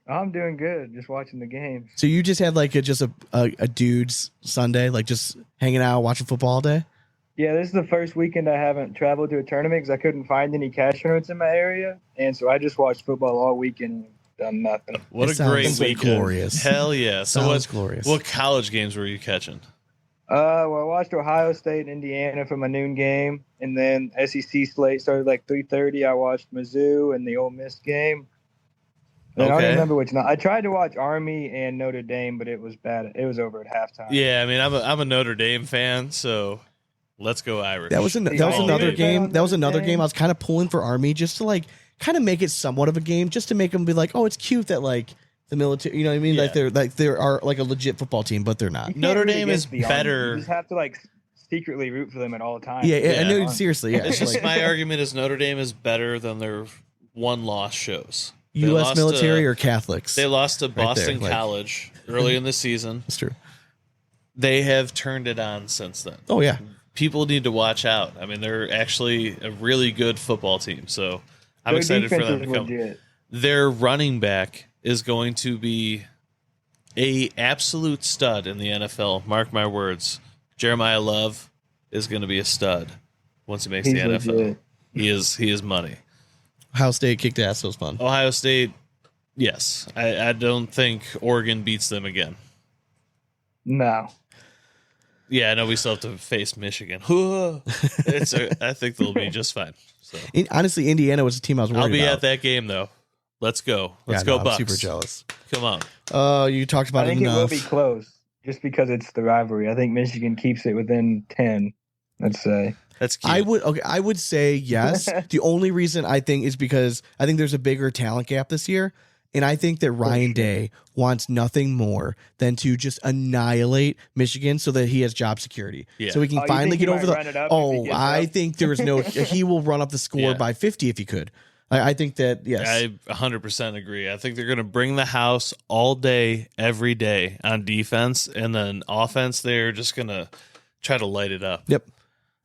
I'm doing good. Just watching the games. So you just had like a dude's Sunday, like just hanging out, watching football all day? Yeah, this is the first weekend I haven't traveled to a tournament because I couldn't find any cash tournaments in my area, and so I just watched football all weekend and done nothing. What It a great sounds weekend. glorious. Hell yeah. So Sounds glorious. What college games were you catching? Well, I watched Ohio State and Indiana for my noon game, and then SEC slate started like 3:30. I watched Mizzou and the Ole Miss game. And I don't Okay. even remember which night. I tried to watch Army and Notre Dame, but it was bad. It was over at halftime. Yeah, I mean, I'm a Notre Dame fan, so let's go Irish. That was All another good. game. That was another Notre Dame. game I was kind of pulling for Army just to like kind of make it somewhat of a game, just to make them be like, oh, it's cute that like the military, you know what I mean? Yeah. Like they are like a legit football team, but they're not. You can't Notre root Dame against is the Army. better. You just have to like secretly root for them at all times. Yeah, I know. Yeah. Seriously, yeah. It's just like, my argument is Notre Dame is better than their one-loss shows. They U.S. lost military to- or Catholics? They lost to there, Boston like- College early in the season. That's true. They have turned it on since then. Oh yeah, People need to watch out. I mean, they're actually a really good football team, so I'm Their excited for them defense to is come. legit. Their running back is going to be a absolute stud in the NFL. Mark my words. Jeremiah Love is going to be a stud once he makes He's the NFL. legit. He is money. Ohio State kicked ass. So it was fun. Ohio State, yes. I don't think Oregon beats them again. No. Yeah, I know we still have to face Michigan. I think they'll be just fine. So Honestly, Indiana was a team I was worried I'll be about. at that game though. Let's go. Let's Yeah, go no, Bucks. I'm super jealous. Come on. You talked about I think it it will enough. be close just because it's the rivalry. I think Michigan keeps it within 10, let's say. That's cute. I would say yes. The only reason I think is because I think there's a bigger talent gap this year. And I think that Ryan Day wants nothing more than to just annihilate Michigan so that he has job security. Yeah. So he can Oh, you finally think he get over might run it up if he Oh, gets I up? think there is no. He will run up the score Yeah. by 50 if he could. I think that, yes. I 100% agree. I think they're going to bring the house all day, every day on defense, and then offense. They're just going to try to light it up. Yep.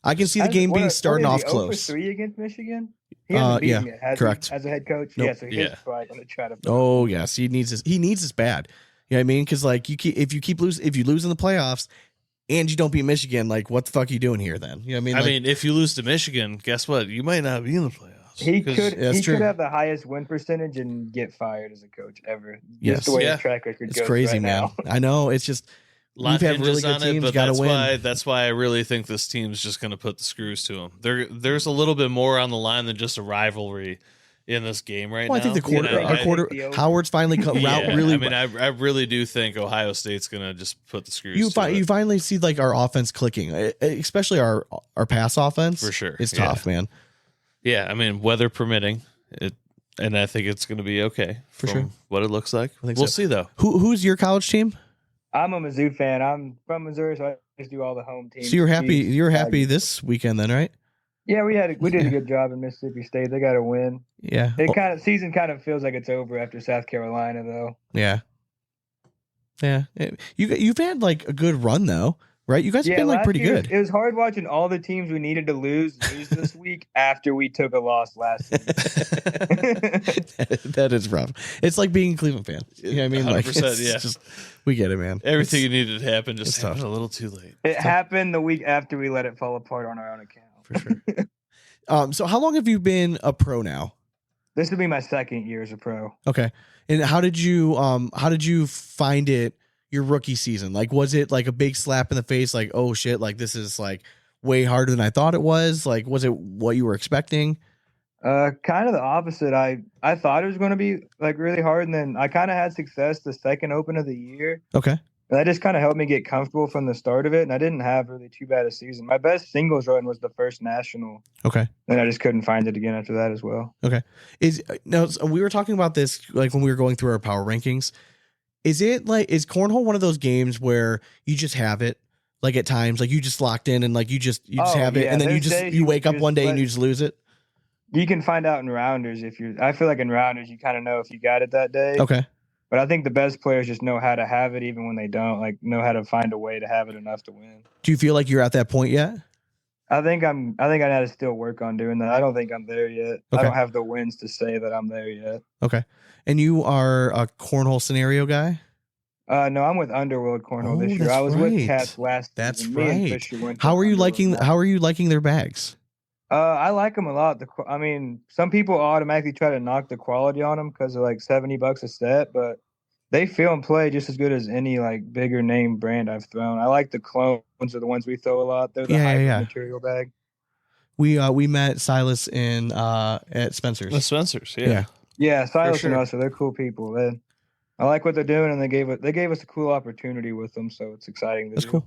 I can see the game being starting off close. 3 against Michigan? He hasn't Yeah, beaten yet, has correct. he, as a head coach? Nope. Yeah, so he's Yeah. probably going to try to. Oh yes, he needs this bad. You know what I mean? Because like if you lose in the playoffs and you don't beat Michigan, like what the fuck are you doing here then? You know what I mean? I Like, mean, if you lose to Michigan, guess what? You might not be in the playoffs. He 'Cause- could that's true. have the highest win percentage and get fired as a coach ever. Yes. Just the way Yeah. his track record it's goes crazy, right man. now. I know. It's just A lot we've had hinges really good on it, teams. but Got to win. that's why I really think this team's just going to put the screws to them. There's a little bit more on the line than just a rivalry in this game right Well, now. I think the quarter, You know, our I quarter, think the Howard's finally cut route Yeah, really. I mean, I really do think Ohio State's going to just put the screws. you to it. you finally see like our offense clicking, especially our pass offense. For sure, it's yeah. tough, man. Yeah, I mean, weather permitting, and I think it's going to be okay For from sure. what it looks like. I think We'll so. see though. Who's your college team? I'm a Mizzou fan. I'm from Missouri, so I just do all the home teams. So you're happy. Chiefs, You're happy Tigers. this weekend, then, right? Yeah, we did a good job in Mississippi State. They got to win. Yeah. Season kind of feels like it's over after South Carolina, though. Yeah. Yeah. You've had like a good run though, right? You guys have been like last pretty year, good. It was hard watching all the teams we needed to lose this week after we took a loss last season. That is rough. It's like being a Cleveland fan. You know what I mean? Like 100%, it's yeah. just we get it, man. Everything you needed to happen just it's tough. happened a little too late. It happened the week after we let it fall apart on our own account. For sure. So how long have you been a pro now? This will be my second year as a pro. Okay. And how did you find it your rookie season? Like was it like a big slap in the face like, "Oh shit, like this is like way harder than I thought it was?" Like was it what you were expecting? Kind of the opposite. I thought it was going to be like really hard, and then I kind of had success the second open of the year. Okay. And that just kind of helped me get comfortable from the start of it, and I didn't have really too bad a season. My best singles run was the first national, Okay. and I just couldn't find it again after that as well. So we were talking about this like when we were going through our power rankings. Is cornhole one of those games where you just have it like at times, like you just locked in and like you just Oh, have it, yeah, and then there's days you wake up just one day and let- you just lose it? You can find out in rounders I feel like in rounders you kind of know if you got it that day. Okay. But I think the best players just know how to have it even when they don't, like know how to find a way to have it enough to win. Do you feel like you're at that point yet? I think I need to still work on doing that. I don't think I'm there yet. Okay. I don't have the wins to say that I'm there yet. Okay. And you are a cornhole scenario guy? No, I'm with Underworld Cornhole this year. that's I was right. with Cats last That's season. Me and right. Fisher went to How are you Underworld. liking their bags? I like them a lot. I mean, some people automatically try to knock the quality on them because they're like $70 a set, but they feel and play just as good as any like bigger name brand I've thrown. I like the clones are the ones we throw a lot. They're the hybrid material bag. We met Silas in at Spencer's. The Spencer's, yeah. Yeah, Silas sure. and Russell, they're cool people. I like what they're doing, and they gave us a cool opportunity with them, so it's exciting. That's cool.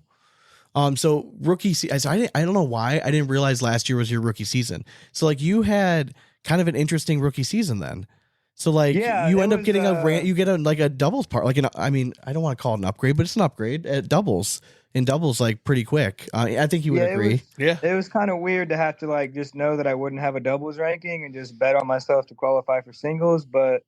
So rookie, I don't know why I didn't realize last year was your rookie season. So like you had kind of an interesting rookie season then. So like you end up getting you get a doubles part, like I don't want to call it an upgrade, but it's an upgrade at doubles. In doubles, like pretty quick. I think you would agree. It was kind of weird to have to like just know that I wouldn't have a doubles ranking and just bet on myself to qualify for singles. But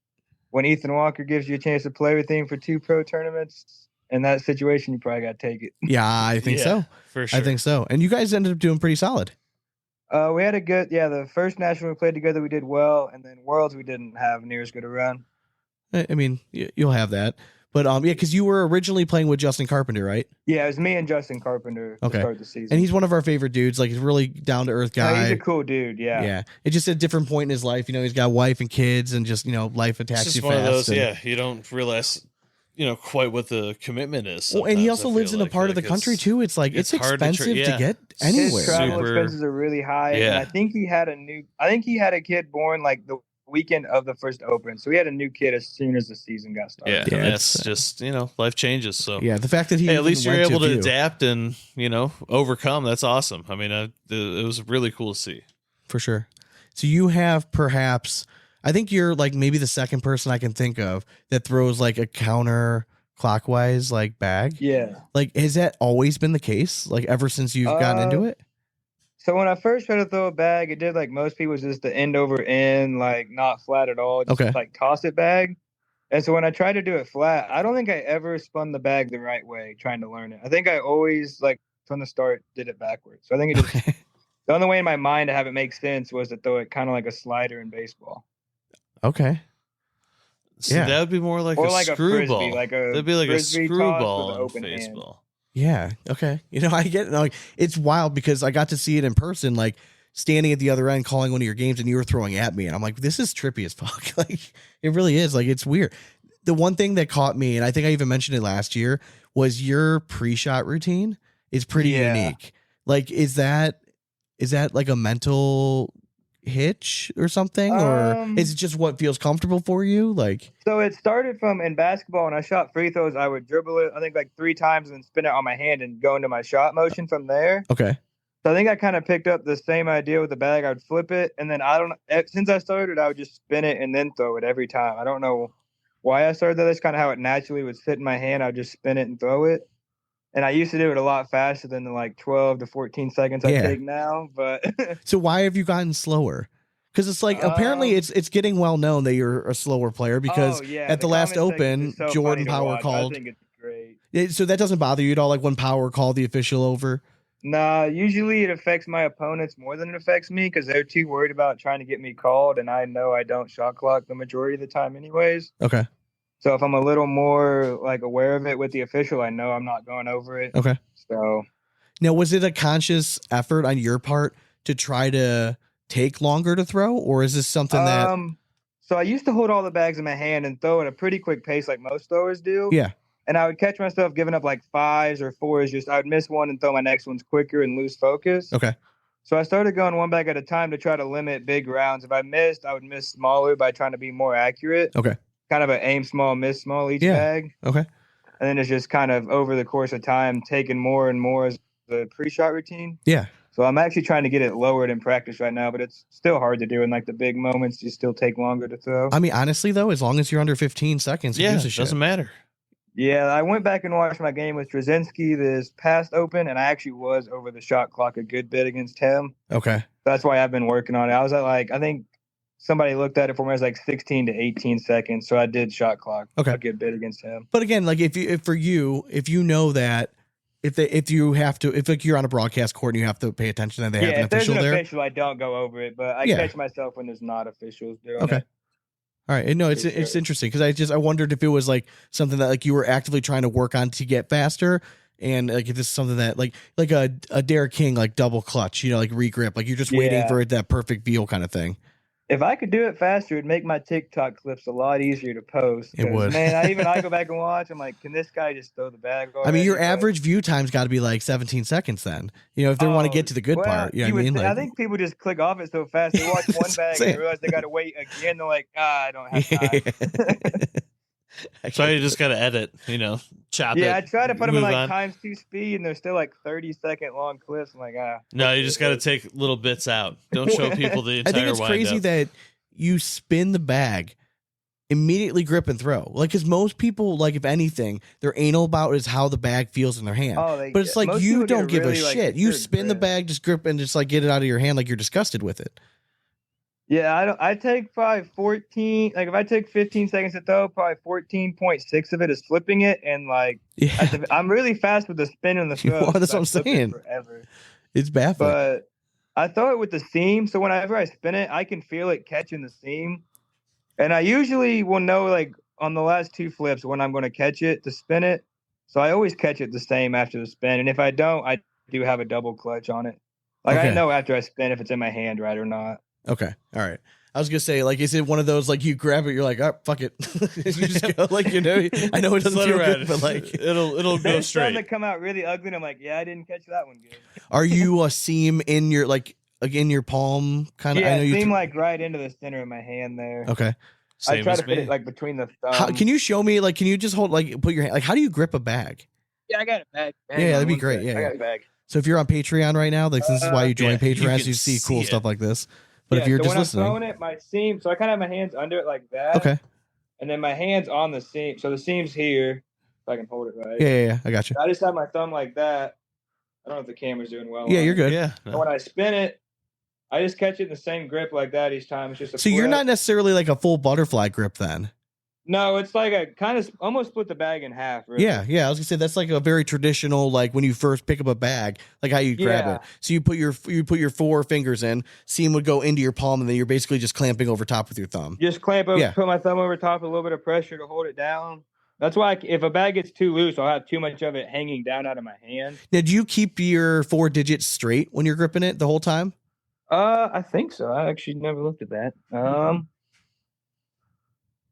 when Ethan Walker gives you a chance to play with him for 2 pro tournaments, in that situation, you probably got to take it. Yeah, I think so. For sure. I think so. And you guys ended up doing pretty solid. We had a good, the first national we played together, we did well. And then Worlds, we didn't have near as good a run. I mean, you'll have that. But because you were originally playing with Justin Carpenter, right? Yeah, it was me and Justin Carpenter to start the season. And he's one of our favorite dudes. Like he's a really down to earth guy. He's a cool dude. Yeah. Yeah. It's just a different point in his life. He's got a wife and kids, and just life attacks It's just you one fast. of those, you don't realize, quite what the commitment is. Well, and he also lives in a part of the country too. It's like it's expensive to get anywhere. His travel expenses are really high. Yeah. And I think he had a kid born like the weekend of the first Open, so he had a new kid as soon as the season got started. Yeah, that's just life changes. So the fact that at least you're able to adapt and overcome. That's awesome. I mean, it was really cool to see for sure. So you have perhaps, I think you're like maybe the second person I can think of that throws like a counter clockwise like bag. Yeah, like has that always been the case? Like ever since you've gotten into it? So when I first tried to throw a bag, it did like most people, just the end over end, like not flat at all, just like toss it bag. And so when I tried to do it flat, I don't think I ever spun the bag the right way trying to learn it. I think I always like from the start did it backwards. So I think it just the only way in my mind to have it make sense was to throw it kind of like a slider in baseball. Okay. So that would be more like or a like screwball. A frisbee, like a that'd be like a screwball in baseball. Hand. Yeah. Okay. I get it. Like it's wild because I got to see it in person, like standing at the other end, calling one of your games, and you were throwing at me, and I'm like, this is trippy as fuck. Like it really is. Like it's weird. The one thing that caught me, and I think I even mentioned it last year, was your pre-shot routine is pretty unique. Like, is that like a mental hitch or something, or is it just what feels comfortable for you? Like, so it started from in basketball when I shot free throws, I would dribble it, I think like 3 times and then spin it on my hand and go into my shot motion from there. Okay. So I think I kind of picked up the same idea with the bag. I'd flip it, and then since I started, I would just spin it and then throw it every time. I don't know why I started that. That's kind of how it naturally would sit in my hand. I'd just spin it and throw it. And I used to do it a lot faster than the like 12 to 14 seconds I take now. But so why have you gotten slower? Because it's like apparently it's getting well known that you're a slower player because at the last Open, Jordan Power called. I think it's great. So that doesn't bother you at all, like when Power called the official over? Nah, usually it affects my opponents more than it affects me because they're too worried about trying to get me called, and I know I don't shot clock the majority of the time anyways. Okay. So if I'm a little more like aware of it with the official, I know I'm not going over it. Okay. So now, was it a conscious effort on your part to try to take longer to throw, or is this something that? So I used to hold all the bags in my hand and throw at a pretty quick pace, like most throwers do. Yeah. And I would catch myself giving up like 5s or 4s. Just I would miss one and throw my next ones quicker and lose focus. Okay. So I started going one bag at a time to try to limit big rounds. If I missed, I would miss smaller by trying to be more accurate. Okay. Kind of an aim small, miss small each bag. Okay. And then it's just kind of over the course of time, taking more and more as the pre-shot routine. Yeah. So I'm actually trying to get it lowered in practice right now, but it's still hard to do. In like the big moments, you still take longer to throw. I mean, honestly, though, as long as you're under 15 seconds, it doesn't matter. Yeah, I went back and watched my game with Straczynski this past Open, and I actually was over the shot clock a good bit against him. Okay. That's why I've been working on it. I was at like, I think somebody looked at it for me. It was like 16 to 18 seconds. So I did shot clock a good bit against him. But again, like if you know that if you're on a broadcast court and you have to pay attention and they have an official there. If there's an official, I don't go over it, but I catch myself when there's not officials doing it. All right. No, it's interesting because I wondered if it was like something that like you were actively trying to work on to get faster. And like if this is something that like a Derek King, like double clutch, like regrip, like you're just waiting for that perfect feel kind of thing. If I could do it faster, it'd make my TikTok clips a lot easier to post. It would. Man, I go back and watch. I'm like, can this guy just throw the bag already? I mean, your average view time's got to be like 17 seconds then. If they want to get to the good part. You know what I mean? I think people just click off it so fast. They watch one bag and realize they got to wait again. They're like, I don't have time. So you just got to edit, chop it. Yeah, I try to put them in like ×2 speed, and they're still like 30-second long clips. I'm like, No, you just got to take little bits out. Don't show people the entire. I think it's crazy that you spin the bag, immediately grip and throw. Like, because most people, like, if anything, they're anal about is how the bag feels in their hand. But it's like you don't give a shit. You spin the bag, just grip and just like get it out of your hand like you're disgusted with it. Yeah, I take probably 14. Like if I take 15 seconds to throw, probably 14.6 of it is flipping it, and like I'm really fast with the spin and the throw. That's what I'm saying. Forever. It's baffling. But I throw it with the seam, so whenever I spin it, I can feel it catching the seam, and I usually will know like on the last 2 flips when I'm going to catch it to spin it. So I always catch it the same after the spin, and if I don't, I do have a double clutch on it. Like I know after I spin if it's in my hand right or not. Okay. All right. I was gonna say, like, is it one of those like you grab it, you're like, oh, fuck it, you just go, like, I know it doesn't feel good, but like it'll go straight. Some that come out really ugly, and I'm like, yeah, I didn't catch that one good. Are you a seam in your in your palm kind of? Yeah, I know seam like right into the center of my hand there. Okay. I try to put it like between the thumbs. Can you show me? Like, can you just hold put your hand? Like, how do you grip a bag? Yeah, I got a bag. Yeah, that'd be great. Yeah, I got a bag. So if you're on Patreon right now, like this is why you join Patreon, so you see cool stuff like this. But if you're just listening, I'm throwing it, my seam. So I kind of have my hands under it like that. Okay. And then my hands on the seam. So the seam's here. If I can hold it right. Yeah. I got you. I just have my thumb like that. I don't know if the camera's doing well. Yeah, you're good. Yeah. No. When I spin it, I just catch it in the same grip like that each time. It's just a so flip. You're not necessarily like a full butterfly grip then. No, it's like a kind of almost split the bag in half. Really. Yeah. I was gonna say that's like a very traditional, like when you first pick up a bag, like how you grab it. So you put your 4 fingers in, seam would go into your palm, and then you're basically just clamping over top with your thumb. Just clamp over, put my thumb over top, a little bit of pressure to hold it down. That's why if a bag gets too loose, I'll have too much of it hanging down out of my hand. Now, do you keep your 4 digits straight when you're gripping it the whole time? I think so. I actually never looked at that.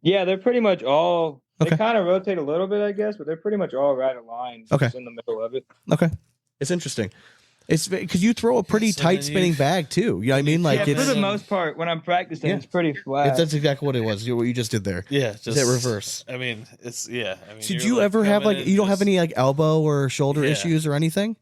Yeah, they're pretty much all. They kind of rotate a little bit, I guess, but they're pretty much all right aligned. Just in the middle of it. Okay, it's interesting. It's because you throw a pretty tight spinning bag too. You know what I mean? Like for the most part, when I'm practicing, it's pretty flat. That's exactly what it was. What you just did there. Yeah, just that reverse. I mean, it's so did you ever have you don't have any like elbow or shoulder issues or anything?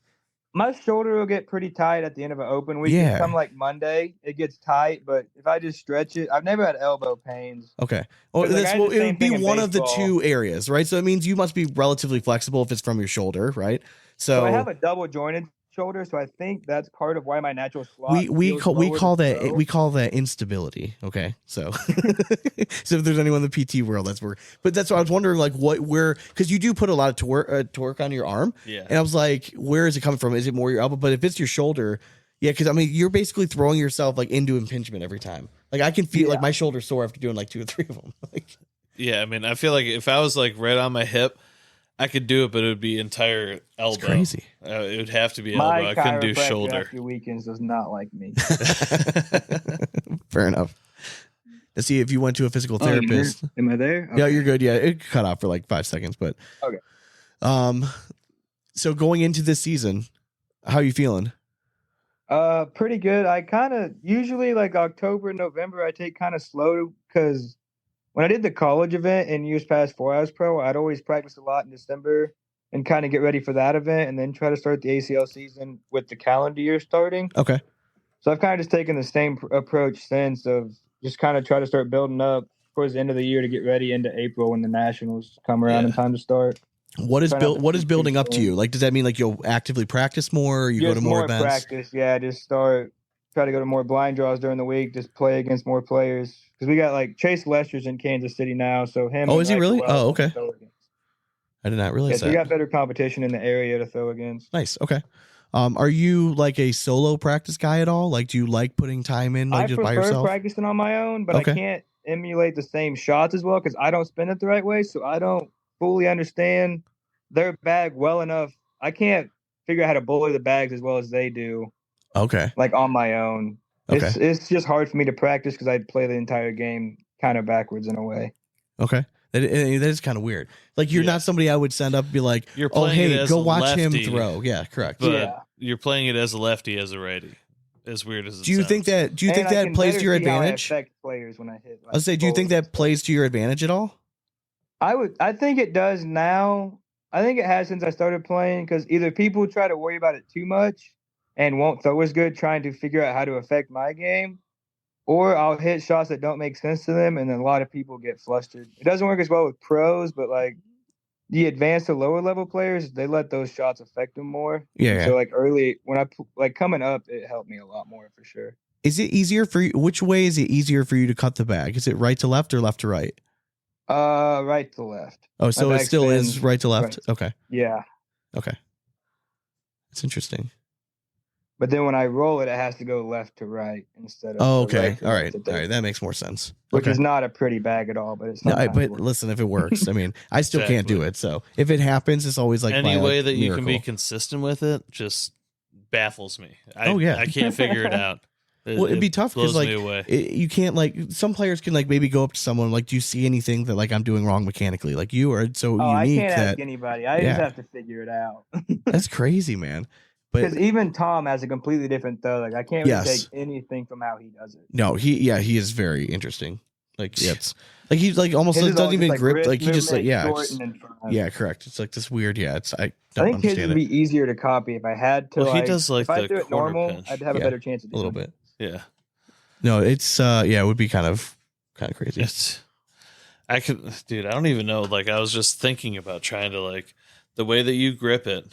My shoulder will get pretty tight at the end of an open week. Come like Monday, it gets tight. But if I just stretch it, I've never had elbow pains. Okay. Well, it would be one of the 2 areas, right? So it means you must be relatively flexible if it's from your shoulder, right? So I have a double jointed shoulder, so I think that's part of why my natural slot. We call that instability. Okay, so so if there's anyone in the PT world, that's where. But that's what I was wondering, like where because you do put a lot of torque on your arm, and I was like, where is it coming from? Is it more your elbow? But if it's your shoulder, because I mean you're basically throwing yourself like into impingement every time. Like I can feel like my shoulder's sore after doing like 2 or 3 of them. I mean I feel like if I was like right on my hip, I could do it, but it would be entire elbow. It's crazy. It would have to be elbow. I couldn't do shoulder. After weekends does not like me. Fair enough. Let's see if you went to a physical therapist. Am I there? Okay. Yeah, you're good. Yeah, it cut off for like 5 seconds, but okay. So going into this season, how are you feeling? Pretty good. I kind of usually like October, November, I take kind of slow because when I did the college event in years past 4 Hours Pro, I'd always practice a lot in December and kind of get ready for that event and then try to start the ACL season with the calendar year starting. Okay. So I've kind of just taken the same approach since of just kind of try to start building up towards the end of the year to get ready into April when the nationals come around and time to start. What is building up to you? Like, does that mean like you'll actively practice more or you go to more events? Practice. Yeah, just start try to go to more blind draws during the week, just play against more players. Because we got like Chase Lester's in Kansas City now, so him. Oh, and is he really? Wells Oh, okay. throw against. I did not realize Yeah, so that. we got better competition in the area to throw against. Nice. Okay. Are you like a solo practice guy at all? Like, do you like putting time in, like, I just by prefer yourself? practicing on my own, but Okay. I can't emulate the same shots as well because I don't spin it the right way, so I don't fully understand their bag well enough. I can't figure out how to bully the bags as well as they do. Okay. Like on my own. Okay. It's just hard for me to practice because I play the entire game kind of backwards in a way. Okay. That is kind of weird. Like, you're not somebody I would send up and be like, You're oh, playing it hey, as go a watch him lefty, throw. Yeah, correct. But you're playing it as a lefty, as a righty. As weird as it Do you sounds. think that And plays better to your see how I advantage? affect players when I hit. Like, I'll say, do you think that plays to your advantage at all? I think it does now. I think it has since I started playing because either people try to worry about it too much and won't throw as good trying to figure out how to affect my game, or I'll hit shots that don't make sense to them, and then a lot of people get flustered. It doesn't work as well with pros, but like the advanced to lower level players, they let those shots affect them more. Yeah. So like early when like coming up, it helped me a lot more for sure. Is it easier for you? Which way is it easier for you to cut the bag? Is it right to left or left to right? Right to left. Oh, so My it bag still is spins right to left? right. Okay. Yeah. Okay. It's interesting. But then when I roll it, it has to go left to right instead of. Oh, okay. Right to All left right. to All right. third. That makes more sense. Which Okay. is not a pretty bag at all, but it's No, sometimes but works. listen, if it works, I mean, I still can't do Exactly. it. So if it happens, it's always like any by, way like, that you can be miracle. consistent with it just baffles me. Oh, yeah. I can't figure it out. Well, it'd be tough because blows like me away. you can't like some players can like maybe go up to someone like, do you see anything that like I'm doing wrong mechanically? Like you are so I unique can't that ask anybody. I just have to figure it out. that's crazy, man. But Because even Tom has a completely different throw. Like I can't really Yes. take anything from how he does it. no, he is very interesting. Like it's like he's like almost His like, is all doesn't just, even grip. wrist Like he just like movement, yeah, short just- and in front. yeah, correct. It's like this weird. Yeah, it's I I don't think his understand would it be easier to copy if I had to. Well, he like, does, like, if I the threw it corner normal, pinch. I'd have Yeah, a better chance of a little doing bit. Yeah. No, it's yeah, it would be kind of crazy. I don't even know. Like, I was just thinking about trying to, like, the way that you grip it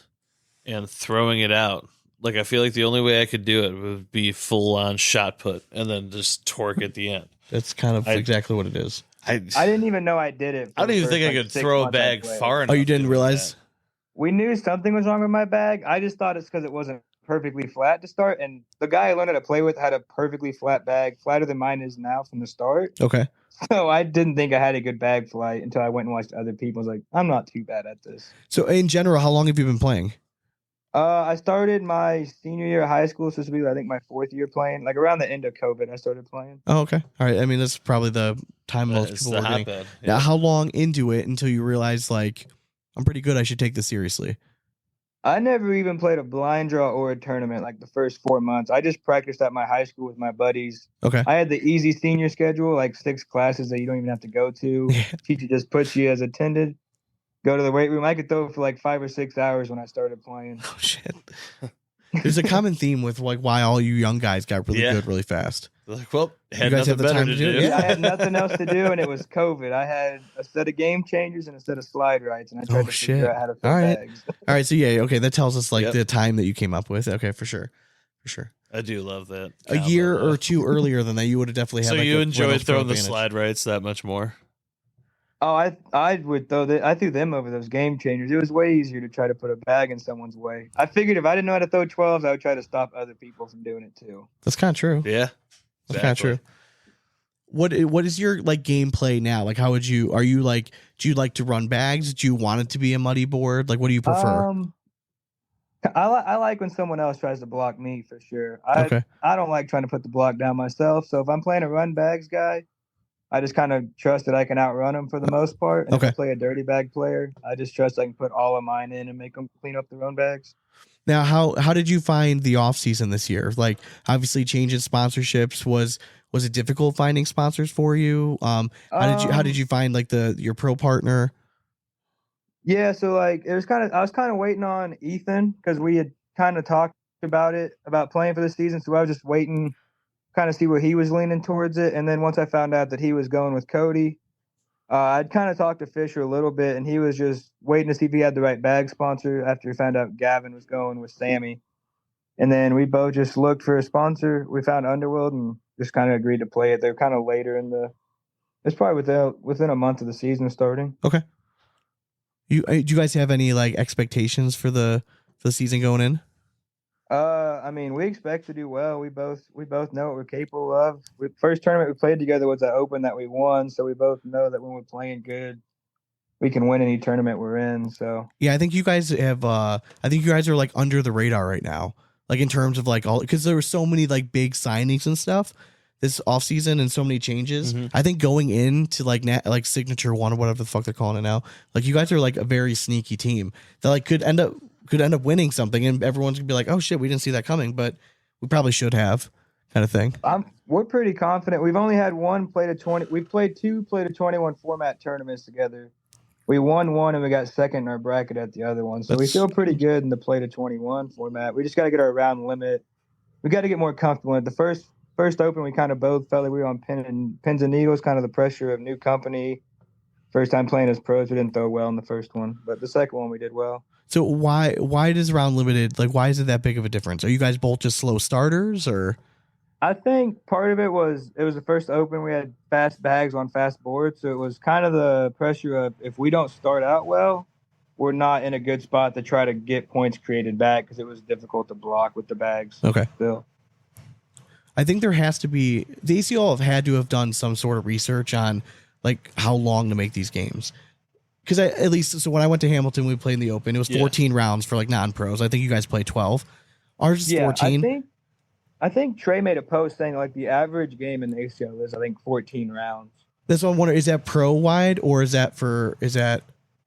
and throwing it out. Like, I feel like the only way I could do it would be full on shot put and then just torque at the end. That's kind of exactly what it is. I didn't even know I did it. I don't even think I could throw a bag far enough. Oh, you didn't doing realize? that. We knew something was wrong with my bag. I just thought it's because it wasn't perfectly flat to start. And the guy I learned how to play with had a perfectly flat bag, flatter than mine is now from the start. Okay. So I didn't think I had a good bag flight until I went and watched other people. I was like, I'm not too bad at this. So in general, how long have you been playing? I started my senior year of high school, so this will be I think my 4th year playing. Like around the end of COVID, I started playing. Oh, okay. All right. I mean, that's probably the time most It's people the were getting. hotbed. Now, Yeah. how long into it until you realize like I'm pretty good? I should take this seriously. I never even played a blind draw or a tournament like the first 4 months. I just practiced at my high school with my buddies. Okay. I had the easy senior schedule, like 6 classes that you don't even have to go to. Yeah. Teacher just puts you as attended. Go to the weight room. I could throw for like 5 or 6 hours when I started playing. Oh shit. There's a common theme with like why all you young guys got really Yeah. good really fast. Like, well, had guys nothing have the better time to to do do. it? Yeah. I had nothing else to do, and it was COVID. I had a set of game changers and a set of slide rights, and I tried Oh, to shit. figure out how to fill All right. bags. All right. So yeah. Okay. That tells us like Yep. the time that you came up with. Okay. For sure. For sure. I do love that. A combo, year though. or two earlier than that, you would have definitely had. So like, you a enjoyed Reynolds Pro throwing the advantage. slide rights that much more? Oh, I would throw I threw them over those game changers. It was way easier to try to put a bag in someone's way. I figured if I didn't know how to throw 12s, I would try to stop other people from doing it too. That's kind of true. Yeah. That's kind of true. What is your like gameplay now? Like, how would you? Are you like? Do you like to run bags? Do you want it to be a muddy board? Like, what do you prefer? I like when someone else tries to block me for sure. I don't like trying to put the block down myself. So if I'm playing a run bags guy, I just kind of trust that I can outrun them for the most part. And if I play a dirty bag player, I just trust I can put all of mine in and make them clean up their own bags. Now, how did you find the off season this year? Like, obviously, changing sponsorships was it difficult finding sponsors for you? How did you find like your pro partner? Yeah, so like I was kind of waiting on Ethan because we had kind of talked about playing for the season. So I was just waiting, kind of see where he was leaning towards it. And then once I found out that he was going with Cody, I'd kind of talked to Fisher a little bit, and he was just waiting to see if he had the right bag sponsor after he found out Gavin was going with Sammy. And then we both just looked for a sponsor. We found Underworld and just kind of agreed to play it. They're kind of later in the. It's probably within a month of the season starting. Okay. Do you guys have any like expectations for the season going in? I mean, we expect to do well. We both know what we're capable of. First tournament we played together was that Open that we won, so we both know that when we're playing good, we can win any tournament we're in. So yeah, I think you guys have. I think you guys are like under the radar right now, like in terms of like all because there were so many like big signings and stuff this offseason and so many changes. Mm-hmm. I think going into like Signature One or whatever the fuck they're calling it now, like you guys are like a very sneaky team that like could end up winning something, and everyone's gonna be like, oh shit, we didn't see that coming, but we probably should have, kind of thing. We're pretty confident. We've only had one play to 20. We played two play to 21 format tournaments together. We won one and we got second in our bracket at the other one. So we feel pretty good in the play to 21 format. We just got to get our round limit. We got to get more comfortable. At the first Open, we kind of both felt like we were on pins and needles, kind of the pressure of new company. First time playing as pros, we didn't throw well in the first one, but the second one we did well. So why does round limited, like why is it that big of a difference? Are you guys both just slow starters or? I think part of it was the first Open. We had fast bags on fast boards, so it was kind of the pressure of if we don't start out well, we're not in a good spot to try to get points created back because it was difficult to block with the bags. Okay. Still. I think there has to be the ACL have had to have done some sort of research on like how long to make these games. Because at least so when I went to Hamilton, we played in the Open. It was 14 rounds for like non-pros. I think you guys play 12. Ours is 14. I think Trey made a post saying like the average game in the ACL is I think 14 rounds. That's what I'm wondering. Is that pro wide or is that?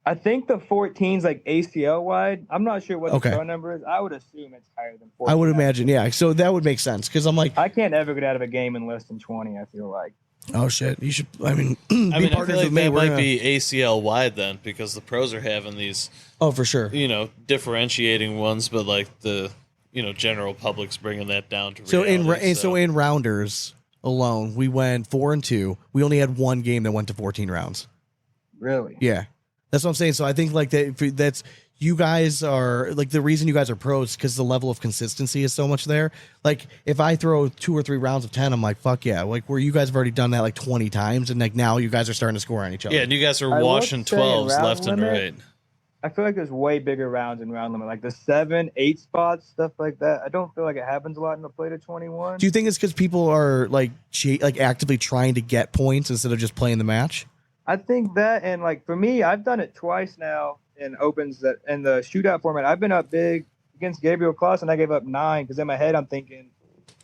I think the 14's like ACL wide. I'm not sure what the pro number is. I would assume it's higher than 14. I would imagine, yeah. So that would make sense because I'm like, I can't ever get out of a game in less than 20. I feel like. Oh shit! You should. I mean, I feel like that might be ACL wide then because the pros are having these. Oh, for sure. Differentiating ones, but like the general public's bringing that down to. So reality, so in rounders alone, we went 4-2. We only had one game that went to 14 rounds. Really? Yeah, that's what I'm saying. So I think like that's. You guys are like the reason you guys are pros because the level of consistency is so much there. Like if I throw 2 or 3 rounds of 10, I'm like, fuck yeah. Like where you guys have already done that like 20 times. And like now you guys are starting to score on each other. Yeah. And you guys are washing 12s left and right. I feel like there's way bigger rounds in round limit, like the 7, 8 spots, stuff like that. I don't feel like it happens a lot in the play to 21. Do you think it's because people are like actively trying to get points instead of just playing the match? I think that, and like for me, I've done it twice now. In opens that in the shootout format, I've been up big against Gabriel Kloss and I gave up 9 because in my head I'm thinking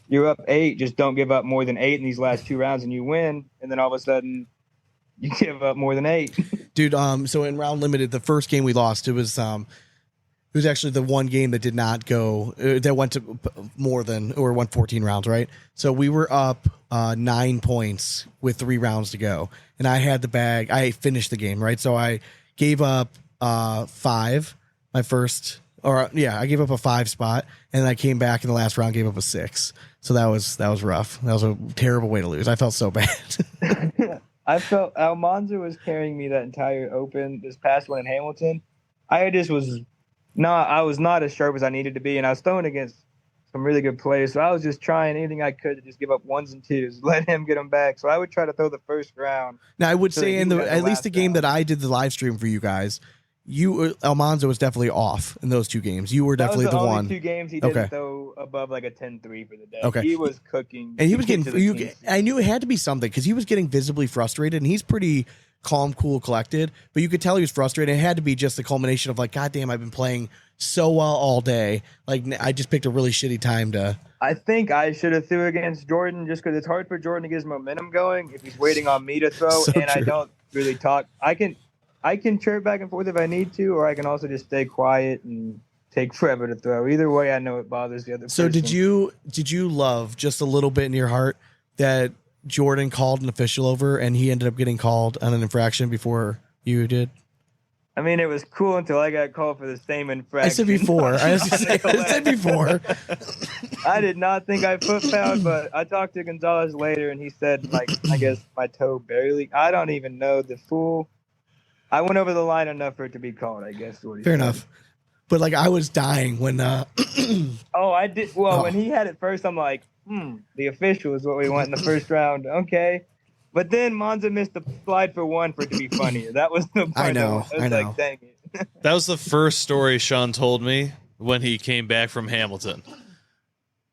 you're up 8, just don't give up more than 8 in these last 2 rounds and you win, and then all of a sudden you give up more than 8. Dude, so in round limited, the first game we lost, it was actually the one game that did not go that went to more than or went 14 rounds, right? So we were up 9 points with 3 rounds to go, and I had the bag. I finished the game, right? So I gave up 5 my first I gave up a 5 spot and then I came back in the last round, gave up a 6. So that was rough. That was a terrible way to lose. I felt so bad. I felt Almanza was carrying me that entire Open. This past one in Hamilton, I was not as sharp as I needed to be, and I was throwing against some really good players. So I was just trying anything I could to just give up 1s and 2s, let him get them back. So I would try to throw the first round. Now I would say in at least the game that I did the live stream for you guys, Almanza was definitely off in those 2 games. You were definitely the one. Only 2 games he didn't throw above like a 10-3 for the day. Okay. He was cooking. And he was getting I knew it had to be something because he was getting visibly frustrated, and he's pretty calm, cool, collected, but you could tell he was frustrated. It had to be just the culmination of like, God damn, I've been playing so well all day. Like I just picked a really shitty time to. I think I should have threw against Jordan just because it's hard for Jordan to get his momentum going if he's waiting on me to throw. So and true. I don't really talk. I can chirp back and forth if I need to, or I can also just stay quiet and take forever to throw. Either way, I know it bothers the other person. So did you love just a little bit in your heart that Jordan called an official over and he ended up getting called on an infraction before you did? I mean, it was cool until I got called for the same infraction. I said before. I said before. I did not think I foot fouled, but I talked to Gonzalez later, and he said, like, I guess my toe barely. I don't even know the full. I went over the line enough for it to be called, I guess. Fair enough. But like I was dying when Oh, I did. Well, when he had it first, I'm like, the official is what we want in the first round. Okay. But then Monza missed the slide for one for it to be funnier. That was the part. I know. Like, dang it. That was the first story Sean told me when he came back from Hamilton.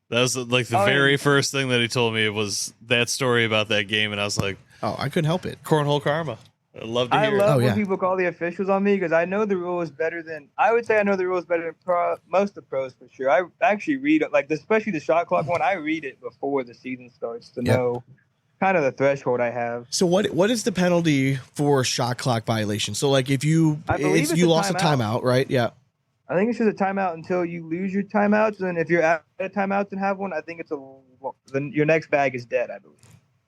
That was like the very first thing that he told me. It was that story about that game, and I was like, oh, I couldn't help it. Cornhole karma. I love to hear I love it. when people call the officials on me because I know the rules better than I would say. I know the rules better than most of the pros for sure. I actually read it, like especially the shot clock one. I read it before the season starts to know kind of the threshold I have. So what is the penalty for shot clock violation? So like if you lost a timeout, right? Yeah. I think it's just a timeout until you lose your timeouts, and if you're out of timeouts and have one, I think your next bag is dead. I believe.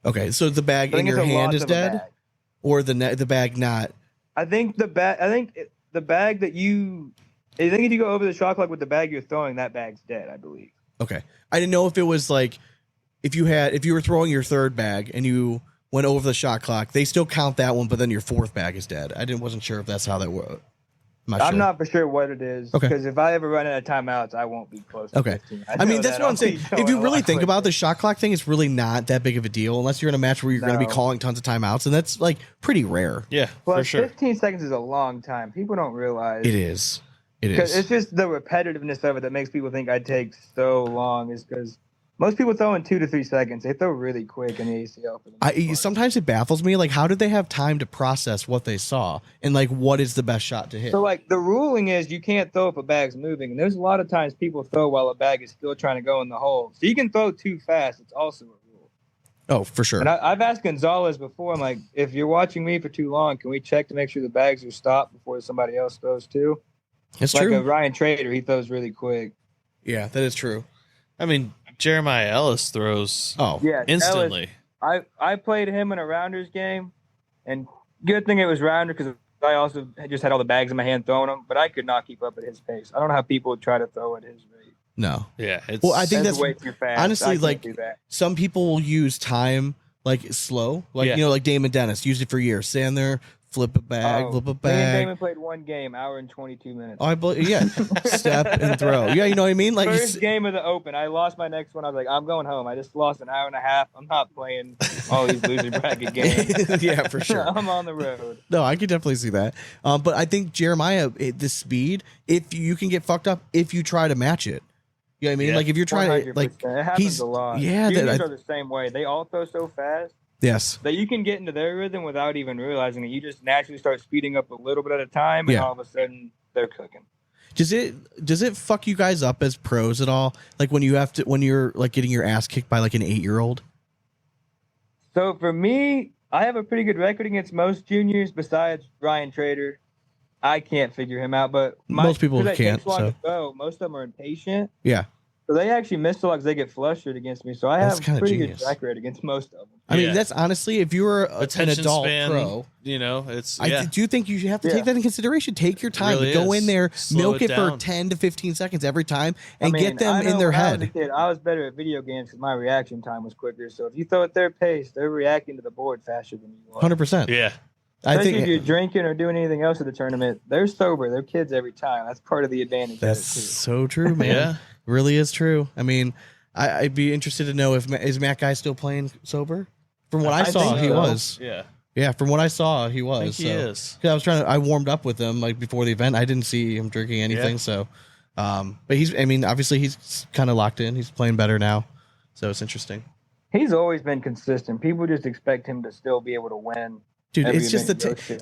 Okay, so the bag in your hand is dead, or the bag not. I think the bag. I think the bag that you. I think if you go over the shot clock with the bag you're throwing, that bag's dead. I believe. Okay, I didn't know if it was like if you were throwing your third bag and you went over the shot clock, they still count that one, but then your fourth bag is dead. Wasn't sure if that's how that worked. I'm not for sure what it is. Okay. Because if I ever run out of timeouts, I won't be close to 15. I mean, that's what I'm saying. If you really think about the shot clock thing, it's really not that big of a deal unless you're in a match where you're going to be calling tons of timeouts, and that's like pretty rare. Yeah, for sure. 15 seconds is a long time. People don't realize. It is. Because it's just the repetitiveness of it that makes people think I take so long is because most people throw in 2 to 3 seconds. They throw really quick in the ACL. For the sometimes it baffles me. Like, how did they have time to process what they saw? And, like, what is the best shot to hit? So, like, the ruling is you can't throw if a bag's moving. And there's a lot of times people throw while a bag is still trying to go in the hole. So you can throw too fast. It's also a rule. Oh, for sure. And I've asked Gonzalez before. I'm like, if you're watching me for too long, can we check to make sure the bags are stopped before somebody else throws too? It's true. Like a Ryan Trader, he throws really quick. Yeah, that is true. I mean, Jeremiah Ellis throws instantly. Ellis, I played him in a Rounders game, and good thing it was Rounder because I also just had all the bags in my hand throwing them, but I could not keep up at his pace. I don't know how people would try to throw at his rate. No. Yeah. I think that's way too fast. Honestly, like some people will use time like slow, like like Damon Dennis used it for years. Stand there, flip a bag, flip a bag. Damon played one game, hour and 22 minutes. Oh, step and throw. Yeah, you know what I mean? Like first game of the Open, I lost my next one. I was like, I'm going home. I just lost an hour and a half. I'm not playing all these loser bracket games. Yeah, for sure. I'm on the road. No, I could definitely see that. But I think Jeremiah, the speed, if you can get fucked up if you try to match it. You know what I mean? Like if you're trying to, like, it happens a lot. Yeah, juniors are the same way. They all throw so fast. Yes. That you can get into their rhythm without even realizing it. You just naturally start speeding up a little bit at a time, and all of a sudden they're cooking. Does it fuck you guys up as pros at all? Like when you're like getting your ass kicked by like an 8-year-old? So for me, I have a pretty good record against most juniors besides Ryan Trader. I can't figure him out, but most people can't. So most of them are impatient. Yeah. So they actually miss a lot because they get flustered against me. So I have a pretty good track record against most of them. I mean, that's honestly, if you're an adult span, pro, it's. I do think you have to take that in consideration. Take your time. Really go in there, milk it down for 10 to 15 seconds every time, and get them in their head. When I was a kid, I was better at video games because my reaction time was quicker. So if you throw at their pace, they're reacting to the board faster than you are. 100%. Yeah. I think if you're drinking or doing anything else at the tournament, they're sober. They're kids every time. That's part of the advantage. That's so true, man. Yeah. It really is true. I mean, I'd be interested to know is Matt Guy still playing sober? From what I saw, he was. Yeah. Yeah, from what I saw, he was. I think he is. I warmed up with him like before the event. I didn't see him drinking anything. So, but obviously he's kind of locked in. He's playing better now. So it's interesting. He's always been consistent. People just expect him to still be able to win. Dude, it's just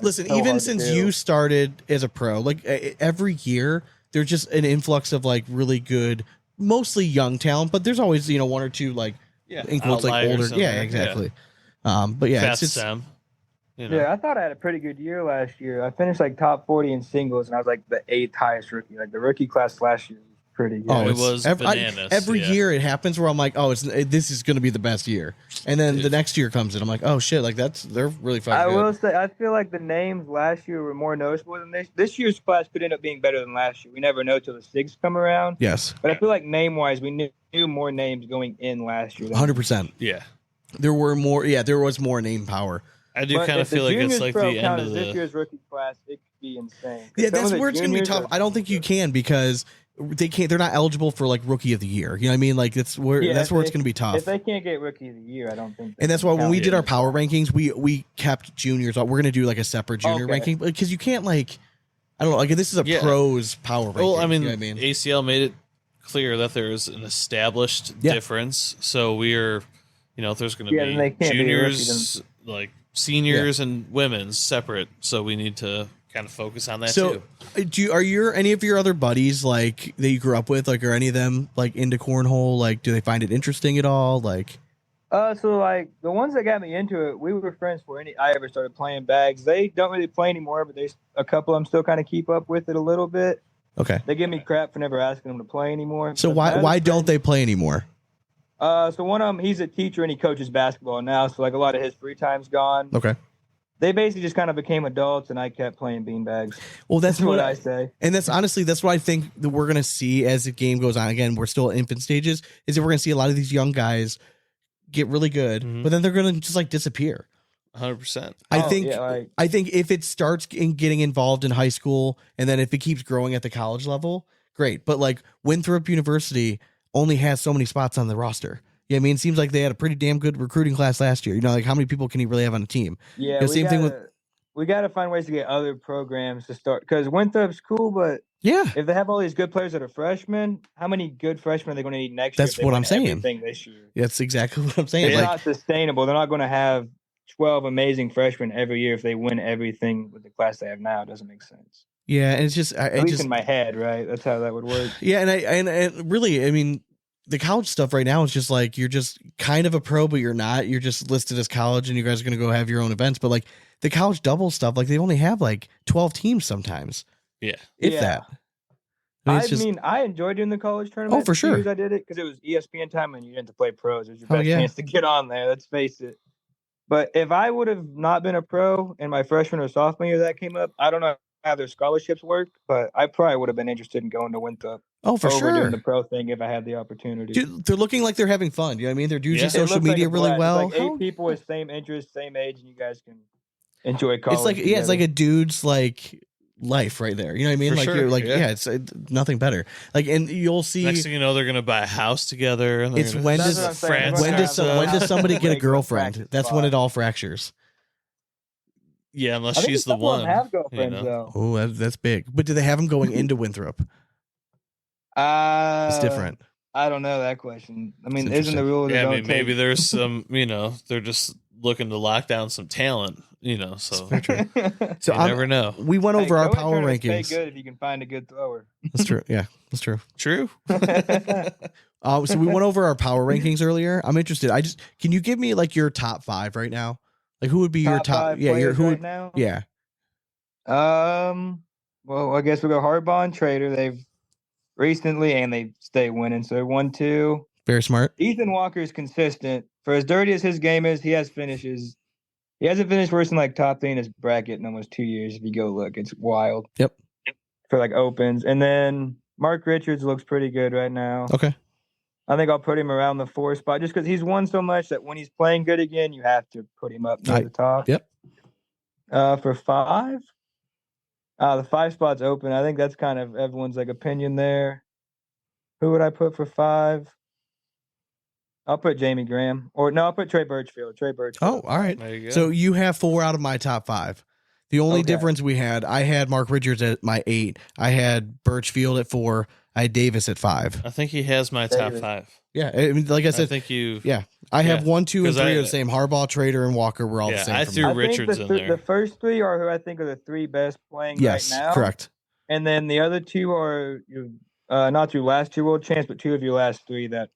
listen, even since you started as a pro, like every year, there's just an influx of like really good, mostly young talent, but there's always, one or two like includes like older. Yeah, exactly. But yeah, Fast it's just, Sam. Yeah, I thought I had a pretty good year last year. I finished like top 40 in singles, and I was like the 8th highest rookie. Like the rookie class last year was pretty good. Oh, it was bananas. Every year it happens where I'm like, oh, this is going to be the best year, and then the next year comes in, I'm like, oh shit, like they're really fucking good. I will say, I feel like the names last year were more noticeable than this. This year's class could end up being better than last year. We never know till the SIGs come around. Yes, but I feel like name-wise, we knew more names going in last year. 100%. Yeah, there were more. Yeah, there was more name power. I do But kind of if the feel like it's juniors like pro the count end as of this the. year's rookie class, it could be insane. 'Cause Yeah, some that's of the where it's gonna be juniors tough. are I don't think you good. can because they can't. They're not eligible for like rookie of the year. You know what I mean? Like that's where Yeah, it's if gonna be tough. If they can't get rookie of the year, I don't think. And that's why when we did our count power it. rankings, we kept juniors. We're gonna do like a separate junior Okay. ranking because you can't like I don't know. Like this is a Yeah. pros power ranking. Well, I mean, you know what I mean? ACL made it clear that there's an established Yeah. difference. So we're, if there's going to Yeah, then they be can't be juniors, like seniors and women's separate. So we need to kind of focus on that So, too. are any of your other buddies like that you grew up with? Like, are any of them like into cornhole? Like, do they find it interesting at all? Like, So like the ones that got me into it, we were friends before I ever started playing bags. They don't really play anymore, but a couple of them still kind of keep up with it a little bit. okay. They give me crap for never asking them to play anymore. So But my other why don't friends- they play anymore? So one of them, he's a teacher and he coaches basketball now. So like a lot of his free time's gone. Okay. They basically just kind of became adults, and I kept playing beanbags. Well, that's That's what I say. And that's honestly, that's what I think that we're gonna see as the game goes on. Again, we're still at infant stages. Is that we're gonna see a lot of these young guys get really good, Mhm. but then they're gonna just like disappear. 100%. I Oh, think. yeah, like, I think if it starts getting involved in high school, and then if it keeps growing at the college level, great. But like Winthrop University only has so many spots on the roster. Yeah, I mean, it seems like they had a pretty damn good recruiting class last year. Like how many people can he really have on a team? yeah, The same thing with we got to find ways to get other programs to start because Winthrop's cool, but yeah. if they have all these good players that are freshmen, how many good freshmen are they going to need next year? That's if they what win I'm saying. everything this year? That's exactly what I'm saying. It's Like, not sustainable. They're not going to have 12 amazing freshmen every year if they win everything with the class they have now. It doesn't make sense. yeah, and it's just, At least in my head, right? That's how that would work. yeah, and really, I mean, the college stuff right now is just like you're just kind of a pro, but you're not. You're just listed as college, and you guys are gonna go have your own events. But like the college double stuff, like they only have like 12 teams sometimes, Yeah. if Yeah. that. I it's just- mean, I enjoyed doing the college tournament. Oh, for The sure. years I did it because it was ESPN time and you didn't have to play pros. It was your Oh, best yeah. chance to get on there. Let's face it. But if I would have not been a pro in my freshman or sophomore year that came up, I don't know how their scholarships work, but I probably would have been interested in going to Winthrop oh, for over sure. doing the pro thing if I had the opportunity. Dude, they're looking like they're having fun. You know what I mean? They're using Yeah. It social looks like media a really blast. well. It's like 8 people with same interests, same age, and you guys can enjoy college. It's like it's like a dude's like life right there. You know what I mean? For Like sure, you're like yeah. it's nothing better. Like and you'll see Next thing you know, they're going to buy a house together. And they're It's gonna- when That's does what I'm saying. France when has does a- when does somebody get a Like, girlfriend? practice That's when spot. it all fractures. Yeah, unless I think she's the some of them one. have girlfriends you know? though. Oh, that's big. But do they have them going into Winthrop? It's different. I don't know that question. I mean, It's isn't the rule? Yeah, that I don't mean, maybe take- there's some, they're just looking to lock down some talent, so Very true. So you I'm- never know. we went over Hey, our go in power tournaments pay rankings. good if you can find a good thrower. That's true. Yeah, that's true. True. So we went over our power rankings earlier. I'm interested. Can you give me like your top 5 right now? Like who would be your top? 5 Yeah, your players who? right Would, now. yeah. Well, I guess we'll go Hardball and Trader. They've recently and they stay winning. So 1-2. Very smart. Ethan Walker is consistent. For as dirty as his game is, he has finishes. He hasn't finished worse than like top 3 in his bracket in almost 2 years. If you go look, it's wild. Yep. For like opens. And then Mark Richards looks pretty good right now. Okay. I think I'll put him around the 4 spot just because he's won so much that when he's playing good again, you have to put him up near the top. Yep. For 5, the 5 spot's open. I think that's kind of everyone's like opinion there. Who would I put for 5? I'll put Jamie Graham. Or no, I'll put Trey Birchfield. Oh, all right. There you go. So you have 4 out of my top 5. The only Okay. difference I had Mark Richards at my 8. I had Birchfield at 4. I had Davis at 5. I think he has my top David. 5. Yeah, I mean, like I I said, think you. yeah, I have Yeah, 1, 2, and 'cause 3 I- are the same. Harbaugh, Trader, and Walker were all the Yeah, same. I for threw me. I think Richards in there. The first 3 are who I think are the 3 best playing Yes, right now. correct. And then the other 2 are not your last 2 world champs, but 2 of your last 3 that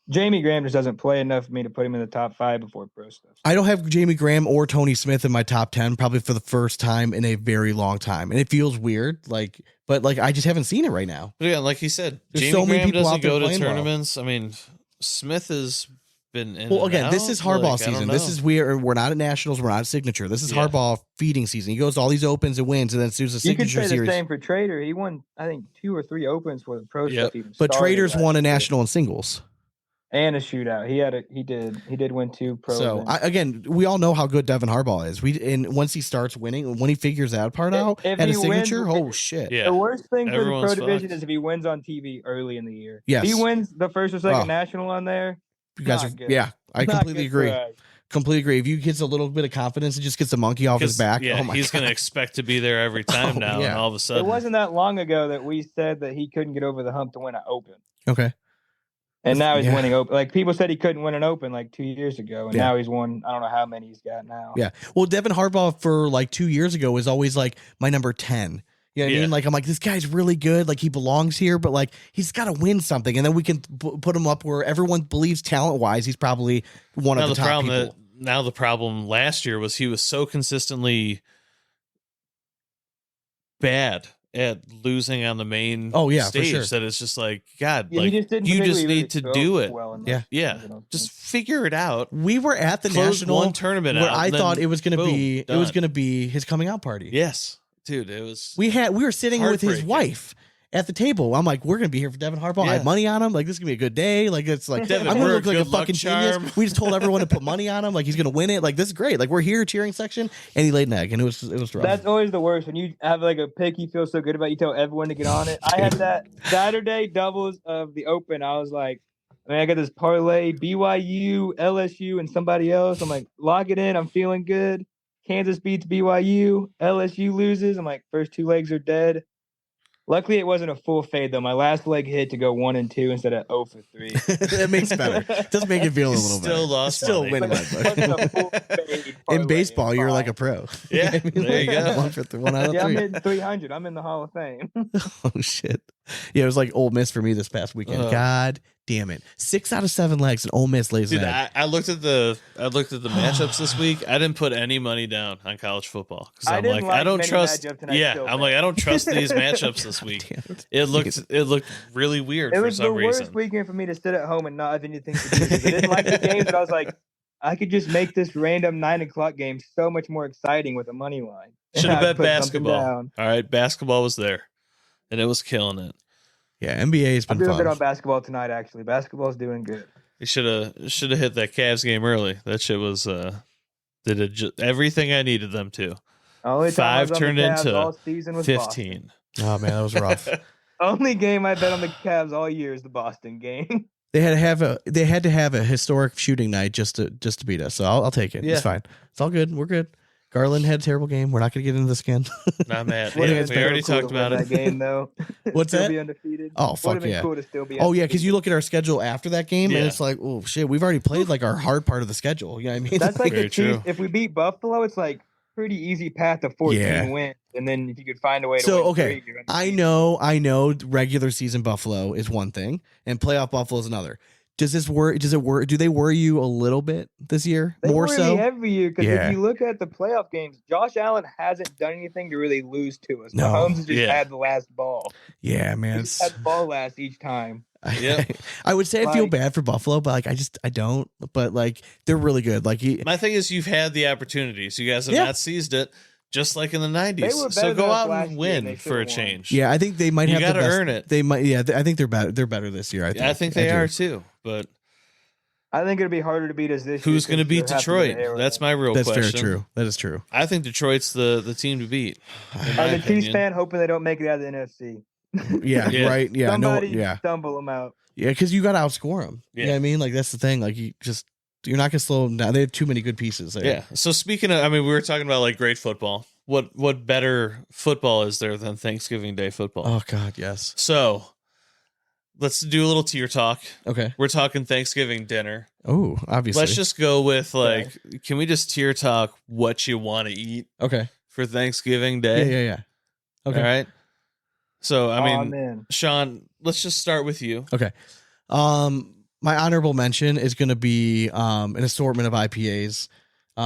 Jamie Graham just doesn't play enough for me to put him in the top 5 before pro stuff. I don't have Jamie Graham or Tony Smith in my top 10, probably for the first time in a very long time, and it feels weird. But I just haven't seen it right now. But yeah, like he said, There's Jamie so many Graham people doesn't out there go to playing well. tournaments. I mean, Smith has been in. Well, and again, this out. is Harbaugh Like, I don't season. This know. is we're not at nationals. We're not at signature. This is Yeah. Harbaugh feeding season. He goes to all these opens and wins, and then as soon as the You could signature say series. the same for Trader. He won, I think, 2 or 3 opens for the pro Yep. stuff. Even But started Traders last won a year. national in singles. and a shootout. He did win 2 pro So events. again, we all know how good Devin Harbaugh is. And once he starts winning, when he figures that part out If at he a signature, wins, oh shit. Yeah. The worst thing for the pro Everyone's division fucked. is if he wins on TV early in the year. Yes. If he wins the first or second Oh. national on there, You guys are, not good. yeah, I Not completely good for agree. us. Completely agree. If you gets a little bit of confidence and just gets the monkey off his 'Cause, back, yeah, oh my he's God. going to expect to be there every time Oh, now, yeah. and all of a sudden, It wasn't that long ago that we said that he couldn't get over the hump to win an Open. Okay. And now he's Yeah. winning Open. Like people said he couldn't win an Open like 2 years ago, and Yeah. now he's won. I don't know how many he's got now. Yeah. Well, Devin Harbaugh for like 2 years ago was always like my number 10. You know what I Yeah. mean? Like, I'm like, this guy's really good. Like, he belongs here, but like, he's got to win something. And then we can put him up where everyone believes talent wise, he's probably one now of the top problem people. now the problem last year was he was so consistently bad at losing on the main Oh, yeah, for stage sure. that it's just like, God, Yeah, like he just didn't you just particularly need to really do throw it. well in Yeah. those Yeah. games, I don't Just think. figure it out. We were at the Close national one tournament where out, I and thought then it was going to boom, be, it done. was going to be his coming out party. Yes. Dude, it was We were sitting with his Heartbreaking. wife at the table. I'm like, we're gonna be here for Devin Harbaugh. I Yeah. had money on him. Like, this is gonna be a good day. Like, it's like Devin, I'm gonna we're look a like a good luck fucking charm. genius. We just told everyone to put money on him. Like, he's gonna win it. Like, this is great. Like, we're here cheering section, and he laid an egg, and it was rough. That's always the worst when you have like a pick you feel so good about. You tell everyone to get on it. I had that Saturday doubles of the Open. I was like, man, I got this parlay BYU, LSU, and somebody else. I'm like, lock it in. I'm feeling good. Kansas beats BYU. LSU loses. I'm like, first 2 legs are dead. Luckily, it wasn't a full fade though. My last leg hit to go 1 and 2 instead of 0 for 3. That makes it better. It does make it feel a You little still better. lost Still money. winning Like, my it book. wasn't a full fade parlay. In baseball, you're like a pro. Yeah, I mean, there you go. 1 out of Yeah, I'm 3. hitting 300. I'm in the Hall of Fame. Oh shit. Yeah, it was like Ole Miss for me this past weekend. God damn it. 6 out of 7 legs and Ole Miss lays Dude, an egg. I looked at the matchups this week. I didn't put any money down on college football because I I'm didn't like, like I don't many trust. matchups, and I Yeah, still I'm bet. like, I don't trust these matchups this week. Damn it. It looked really weird It for was the some worst reason. weekend for me to sit at home and not have anything to do. 'Cause I didn't like the games, but I was like, I could just make this random 9 o'clock game so much more exciting with a money line. Should have And I bet put something basketball. down. All right, basketball was there, and it was killing it. Yeah, NBA has I'm been doing good fun. on basketball tonight. Actually, basketball's doing good. You should have hit that Cavs game early. That shit was everything I needed them to. Only time I 5 was on the turned Cavs into all season was Boston. 15. Oh man, that was rough. Only game I bet on the Cavs all year is the Boston game. They had to have a historic shooting night just to beat us. So I'll take it. Yeah. It's fine. It's all good. We're good. Garland had a terrible game. We're not going to get into this again. Not mad. Would've Yeah, been we so already cool to talked win about that it. game though. What's Still that? Be undefeated. Oh, fuck Would've been yeah. Cool to still be Oh yeah, undefeated. because you look at our schedule after that game, and Yeah. it's like, oh shit, we've already played like our hard part of the schedule. You know what I mean? That's like Very the Chiefs. true. If we beat Buffalo, it's like pretty easy path to 14 Yeah. wins, and then if you could find a way to So, win okay, 3, you're I undefeated. know. Regular season Buffalo is one thing, and playoff Buffalo is another. Does this worry? Does it worry? Do they worry you a little bit this year? They More worry so. me every year because Yeah. if you look at the playoff games, Josh Allen hasn't done anything to really lose to us. No. Mahomes has just Yeah. had the last ball. Yeah, man. He just had the ball last each time. Yep. I would say I feel Like- bad for Buffalo, but like I don't. But like they're really good. Like My thing is, you've had the opportunities. You guys have Yeah. not seized it, just like in the They 90s. were So better go than us out last and year, and win they for a should've won. change. yeah, I think they might You have the gotta best. earn it. They might. Yeah, I think they're better. They're better this year. I think they do. are too. But I think it'll be harder to beat us this year. who's going to 'cause beat they'll have to go to Detroit? Arrowhead. That's my real That's question. very true. That is true. I think Detroit's the team to beat. In my I'm a Chiefs opinion. fan hoping they don't make it out of the NFC. Yeah, Yeah. right. Yeah, Somebody no. Yeah, stumble them out. yeah. Because you got to outscore them. You know Yeah. what I mean? Like that's the thing. Like you're not gonna slow them down. They have too many good pieces there. Yeah. So speaking of, I mean, we were talking about like great football. What better football is there than Thanksgiving Day football? Oh God, yes. So let's do a little tier talk. Okay. We're talking Thanksgiving dinner. Oh, obviously. Let's just go with like, can we just tier talk what you want to eat Okay. for Thanksgiving Yeah, Day? yeah, yeah. Okay. All right. So I mean, man. Sean, let's just start with you. Okay. My honorable mention is going to be an assortment of IPAs.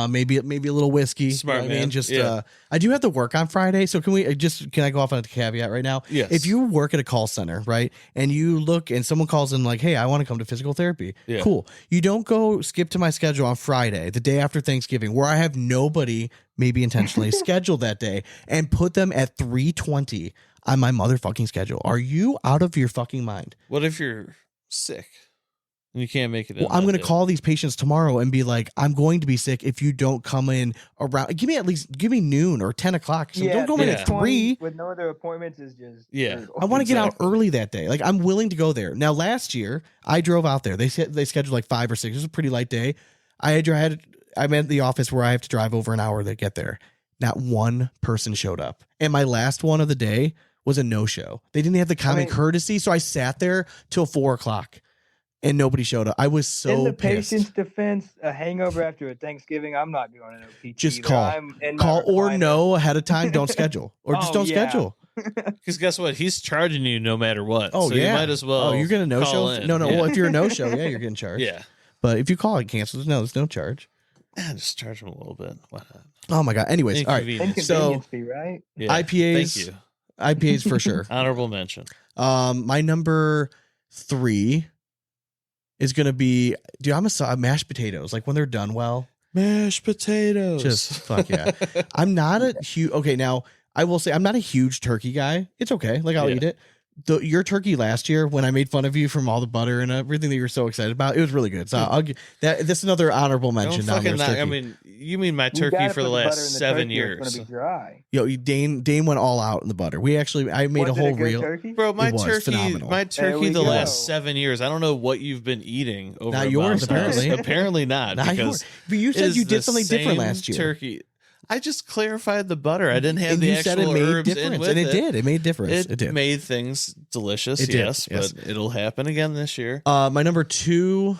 Maybe a little whiskey. Smart, you know what I mean, man. just Yeah. I do have to work on Friday, so can I go off on a caveat right now? Yes. If you work at a call center, right, and you look and someone calls in like, "Hey, I want to come to physical therapy," Yeah. cool. You don't go skip to my schedule on Friday, the day after Thanksgiving, where I have nobody, maybe intentionally scheduled that day, and put them at 3:20 on my motherfucking schedule. Are you out of your fucking mind? What if you're sick You can't make it. Well, I'm going to call these patients tomorrow and be like, I'm going to be sick if you don't come in around. Give me noon or 10 o'clock. So don't go in at 3. With no other appointments is just. I want to get out early that day. Like, I'm willing to go there. Now, last year I drove out there. They scheduled like 5 or 6. It was a pretty light day. I'm at the office where I have to drive over an hour to get there. Not one person showed up. And my last one of the day was a no-show. They didn't have the common courtesy. So I sat there till 4 o'clock. And nobody showed up. I was so in the pissed. patient's defense, a hangover after a Thanksgiving, I'm not going to no PT. Just either. call or no ahead of time. Don't schedule or just don't schedule. Because guess what? He's charging you no matter what. Oh, so yeah. you might as well. Oh, you're going to no show? No. Yeah. Well, if you're a no show, you're getting charged. Yeah. But if you call and cancel, there's no charge. Just charge him a little bit. Why not? Oh my God. Anyways, all right. Inconvenience fee, right? Yeah. IPAs. Thank you. IPAs for sure. Honorable mention. My number 3 is going to be, dude, I'm a mashed potatoes. Like when they're done well. Mashed potatoes. Just fuck yeah. I'm not a huge, okay, now I will say I'm not a huge turkey guy. It's okay. Like I'll eat it. Your turkey last year when I made fun of you from all the butter and everything that you were so excited about, it was really good. So I'll give that. This is another honorable mention. I mean, you mean my turkey for the last 7 years? It's gonna be dry. Yo, Dane went all out in the butter. I made a whole reel. Turkey? Bro, my turkey the go. last 7 years. I don't know what you've been eating over. Not yours, apparently. Apparently not. Not because yours. But you said you did something different last year. Turkey. I just clarified the butter. I didn't have and the you actual said it made herbs difference, in with and it did. It made difference. It did. made things delicious. It did, yes, yes. but it'll happen again this year. My number 2,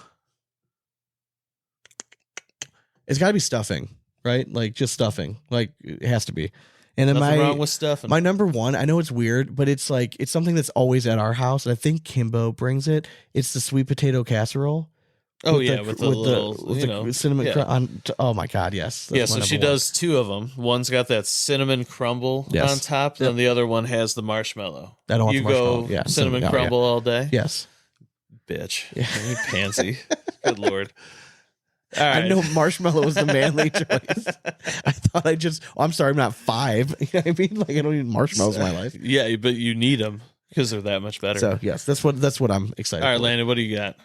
it's got to be stuffing, right? Like just stuffing. Like it has to be. And then Nothing wrong with stuffing. My number 1, I know it's weird, but it's like it's something that's always at our house. And I think Kimbo brings it. It's the sweet potato casserole. Oh yeah, with the little cinnamon on. Oh my God, yes. That's so she does 2 of them. One's got that cinnamon crumble on top, and the other one has the marshmallow. I don't want you the marshmallow. go cinnamon crumble all day. Yes, bitch. Yeah. You pansy. Good Lord. All right. I know marshmallow was the manly choice. I thought I'm sorry, I'm not 5. You know what I mean? Like I don't need marshmallows in my life. Yeah, but you need them because they're that much better. So yes, that's what I'm excited. All right, for. Landon, what do you got?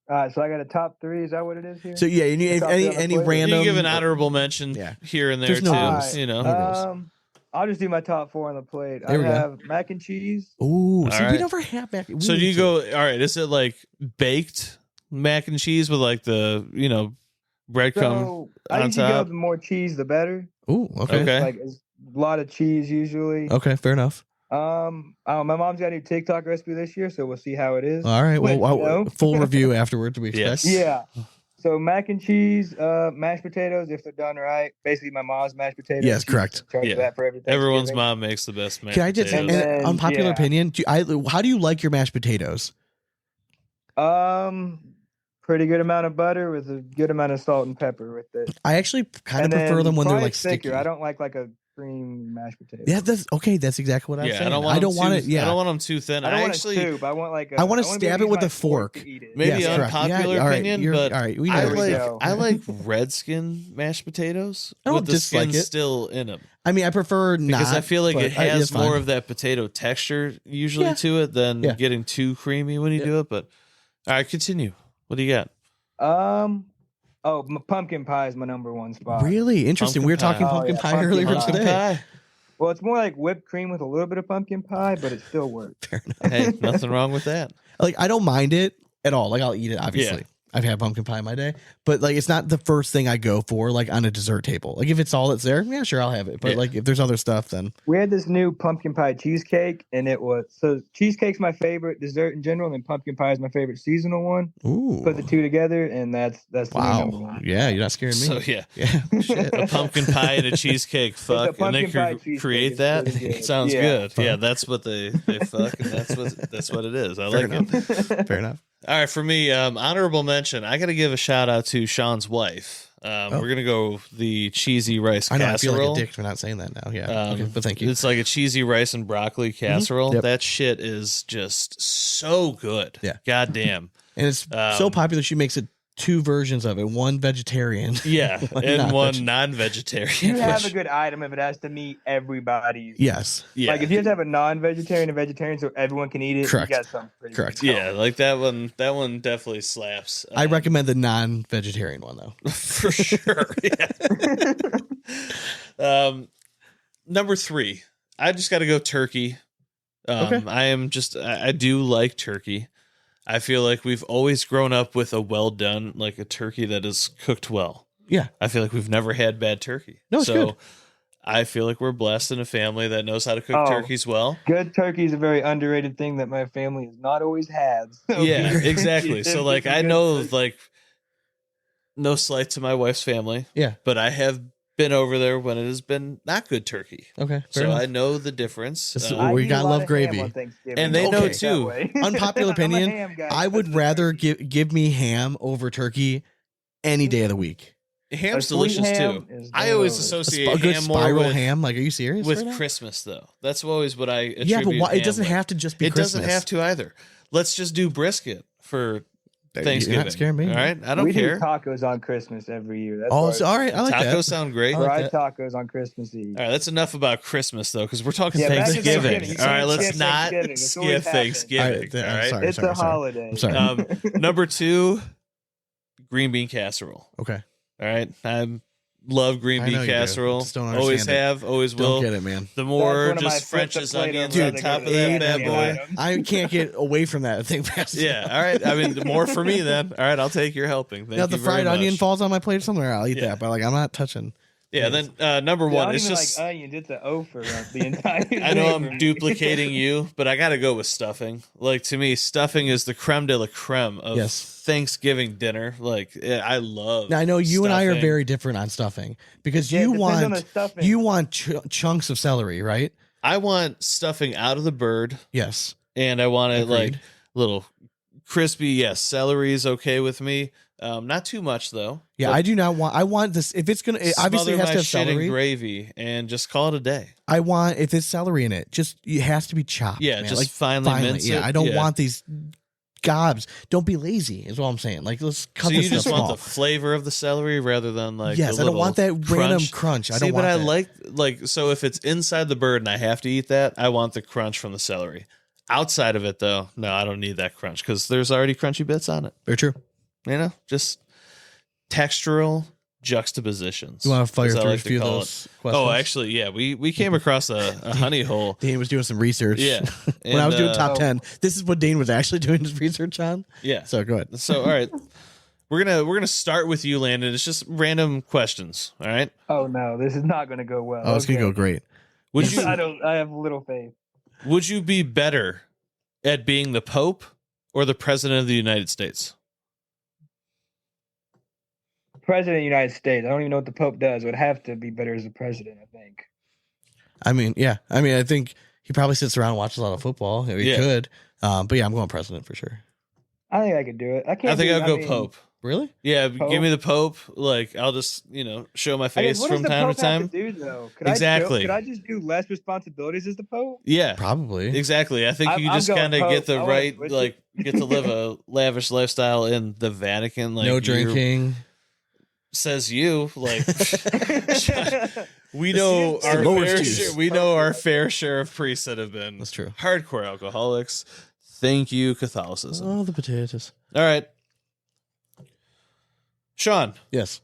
All right, so I got a top 3. Is that what it is here? So yeah, any random. You give an honorable mention here and there too. Rules. You know, I'll just do my top 4 on the plate. There I have mac and cheese. Ooh, see, we never have mac. So do you go? All right, is it like baked mac and cheese with like the breadcrumb I on usually go top? the more cheese, the better. Ooh, okay. Like a lot of cheese usually. Okay, fair enough. My mom's got a new TikTok recipe this year, so we'll see how it is. All right, well, full review afterwards. We expect. Yeah. So mac and cheese, mashed potatoes if they're done right. Basically, my mom's mashed potatoes. Yes, correct. That for everything. Everyone's mom makes the best mashed Can I just, potatoes. an unpopular opinion? How do you like your mashed potatoes? Pretty good amount of butter with a good amount of salt and pepper with it. I actually kind of prefer them when they're like thicker. sticky. I don't like a cream mashed potato. Yeah, that's okay. That's exactly what I'm saying. I don't want it. Yeah, I don't want them too thin. I don't want a soup. I want like I want to stab it with a fork. Maybe unpopular opinion, but all right, I like red skin mashed potatoes with the skin still in them. I mean, I prefer not because I feel like it has more fine. of that potato texture usually to it than getting too creamy when you do it. But all right, continue. What do you got? Pumpkin pie is my number 1 spot. Really interesting. We were talking pumpkin pie earlier today. Well, it's more like whipped cream with a little bit of pumpkin pie, but it still works. Fair enough. Hey, nothing wrong with that. Like I don't mind it at all. Like I'll eat it. Obviously, I've had pumpkin pie in my day, but like it's not the first thing I go for. Like on a dessert table. Like if it's all that's there, yeah, sure, I'll have it. But like if there's other stuff, then we had this new pumpkin pie cheesecake, and it was cheesecake's my favorite dessert in general, and then pumpkin pie is my favorite seasonal one. Ooh, put the 2 together, and that's wow. Yeah, you're not scaring me. So yeah, shit. A pumpkin pie and a cheesecake. Fuck, and they create that. Sounds good. Yeah, that's what they fuck, and that's what it is. I like it. Fair enough. All right, for me, honorable mention. I got to give a shout out to Sean's wife. We're gonna go the cheesy rice casserole. I feel like a dick for not saying that now. Yeah, okay, but thank you. It's like a cheesy rice and broccoli casserole. Yep. That shit is just so good. Yeah, goddamn. And it's so popular. She makes it 2 versions of it, one vegetarian. Yeah, and one non-vegetarian. You have a good item if it has to meet everybody's. Yes. Yeah. Like if you have to have a non-vegetarian and vegetarian so everyone can eat it, Correct. you got something pretty Correct. good. Yeah, like that one definitely slaps. I recommend the non-vegetarian one though. For sure. Yeah. Number 3. I just got to go turkey. Okay. I do like turkey. I feel like we've always grown up with a well done, like a turkey that is cooked well. Yeah. I feel like we've never had bad turkey. No, it's good. I feel like we're blessed in a family that knows how to cook turkeys well. Good turkey is a very underrated thing that my family has not always had. So Yeah, exactly. So like I know like no slight to my wife's family. Yeah. But I have been over there when it has been not good turkey. Okay. So enough. I know the difference. We gotta love gravy. And they know too. Unpopular opinion. I would rather give me ham over turkey any day of the week. Ham's delicious too. I always associate A good ham spiral more with, ham. Like, are you serious? with right now? Christmas though. That's always what I attribute. Yeah, but why, it ham doesn't with. have to just be It Christmas. doesn't have to either. Let's just do brisket for Thanksgiving. You're not scaring me. All right, I don't we care. Do tacos on Christmas every year. That's Oh, why- so, all right. I like Tacos that. sound great. I like fried that. tacos on Christmas Eve. All right, that's enough about Christmas though, because we're talking Yeah, back to Thanksgiving. Thanksgiving. All right, You let's can't not Thanksgiving. It's always skip happened. Thanksgiving. All I'm right. sorry. It's a holiday. I'm sorry. Number 2, green bean casserole. Okay. All right, I love green I know bean you do. casserole. Just don't Always understand it. have, always Don't will. get it, man. The more That's one of just my French's flip the plate onions over on the top of other that bad day. boy. I can't get away from that thing fast. Yeah, all right. I mean, the more for me then. All right, I'll take your helping. Thank Now you the very fried onion much. falls on my plate somewhere, I'll eat Yeah. that. But like, I'm not touching. Yeah, then number I 1, don't it's even just like onions. It's an O for the entire. I know thing I'm for me. duplicating you, but I got to go with stuffing. Like to me, stuffing is the creme de la creme of Yes. Thanksgiving dinner. Like I love. Now I know you and I are stuffing. very different on stuffing because Yeah, it you depends on the want stuffing. you want chunks of celery, right? I want stuffing out of the bird, Yes. and I want it Agreed. like little crispy. Yes, celery is okay with me. Not too much though. Yeah, But I do not want. I want this. If it's gonna, it obviously smother has my to have shit in celery. gravy and just call it a day. I want if it's celery in it, just it has to be chopped. Yeah, man. just like finely mince Yeah, it. I don't Yeah. want these gobs. Don't be lazy. Is what I'm saying. Like let's cut So this you just stuff want off. the flavor of the celery rather than like Yes, the I don't little want that random crunch. I See, don't want but I that. like so if it's inside the bird and I have to eat that, I want the crunch from the celery. Outside of it though, no, I don't need that crunch because there's already crunchy bits on it. Very true. You know, just textural juxtapositions. You want to fire as I through like a to few of call those it. questions? Oh, actually, yeah, we came across a honey hole. Dane was doing some research. Yeah, when I was doing And, top 10, this is what Dane was actually doing his research on. Yeah. So go ahead. So all right, we're gonna start with you, Landon. It's just random questions. All right. Oh no, this is not going to go well. Oh, it's gonna go great. Would you I have little faith. Would you be better at being the Pope or the President of the United States? President of the United States. I don't even know what the Pope does. Would have to be better as a president, I think. I mean, yeah. I mean, I think he probably sits around and watches a lot of football. He Yeah. could. But yeah, I'm going president for sure. I think I could do it. I can't. I think do, I'll go mean, Pope. Really? Yeah, Pope? give me the Pope. Like I'll just show my I face guess, what from does the time Pope to time. Have to do, though? Could Exactly. Could I just do less responsibilities as the Pope? Yeah, Probably. exactly. I think I'm you just going kind of Pope. get the I wanna right, switch it. like, get to live a lavish lifestyle in the Vatican. Like no you're- drinking. says you. Like we know the our lowest fair juice. share, we know our fair share of priests that have been That's true. hardcore alcoholics. Thank you, Catholicism. Oh, the potatoes. All right. Sean, Yes.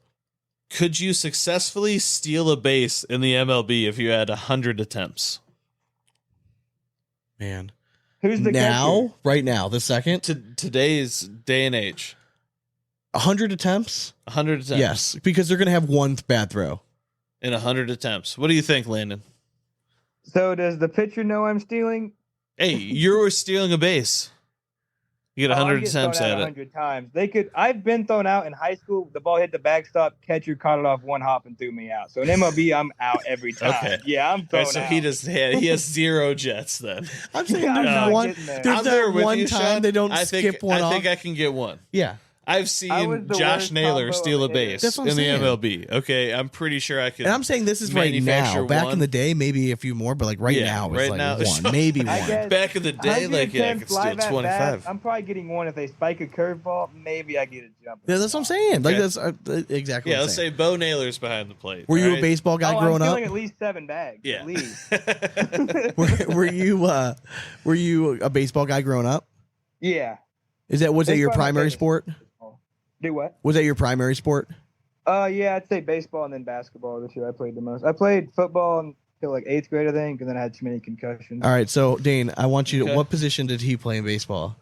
could you successfully steal a base in the MLB if you had 100 attempts? Man. Who's the Now, catcher? right now, the second, To today's day and age, 100 attempts? 100 attempts. Yes, because they're going to have one bad throw. In 100 attempts. What do you think, Landon? So does the pitcher know I'm stealing? Hey, you're stealing a base. You get Oh, I'm 100 getting thrown attempts out at it. 100 times. They could. I've been thrown out in high school. The ball hit the backstop. Catcher caught it off one hop and threw me out. So in MLB, I'm out every time. Okay. Yeah, I'm All thrown right, so out. he has 0 jets then. I'm saying I'm there's not one. getting there. There's I'm there that with one you, time Sean. they don't I think, skip one I off. think I can get one. Yeah. I've was seen the Josh worst Naylor combo steal a of the base That's what I'm in the saying. MLB. Okay, I'm pretty sure I could. And I'm saying this is right now. manufacture Back one. in the day, maybe a few more, but like right Yeah, now, it's right like now- one, maybe I one. guess Back in the day, like, yeah, I 110 could steal fly bat 25. bats, I'm probably getting one if they spike a curveball. Maybe I get a jump. Yeah, that's what I'm saying. Like Okay. that's exactly. Yeah, what I'm let's saying. say Bo Naylor's behind the plate. Were you all a right? baseball guy I'm growing up? stealing at least 7 bags. Yeah. At least. Were you a baseball guy growing up? Yeah. Was that your Baseball, primary tennis. sport? Do what? Was that your primary sport? Yeah, I'd say baseball and then basketball. The two I played the most. I played football until like 8th grade, I think, and then I had too many concussions. All right, so Dane, I want you to. Okay. What position did he play in baseball?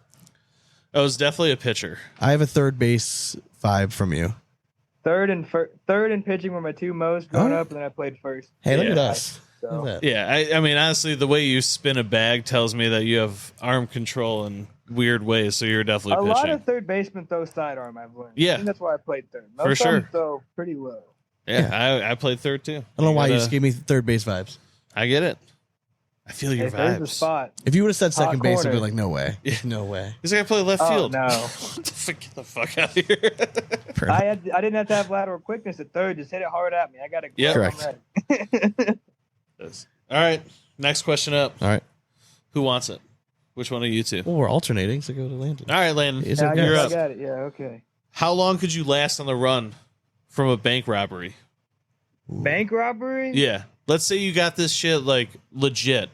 I was definitely a pitcher. I have a third base vibe from you. Third and pitching were my two most growing up, and then I played first. Hey, look Yeah. at us. So- Look at that. Yeah, I mean, honestly, the way you spin a bag tells me that you have arm control in weird ways, so you're A definitely lot pitching. of third basemen throw sidearm, I've learned. Yeah. I think that's why I played third. Most For of them sure. throw pretty low. Yeah, I played third too. I don't know why you gotta- just gave me third base vibes. I get it. I feel your Hey, there's the vibes. spot. If you would have said second Hot base, I'd be corner. like, no way, no way. He's gonna play left Oh, field. no. Get the fuck out of here. I didn't have to have lateral quickness at third. Just hit it hard at me. I got to Yeah. go. Correct. All right, next question up. All right. Who wants it? Which one of you two? Well, we're alternating, so go to Landon. All right, Landon, Is Yeah, it you're I up. got it. Yeah, okay. How long could you last on the run from a bank robbery? Bank robbery? Yeah, let's say you got this shit like legit.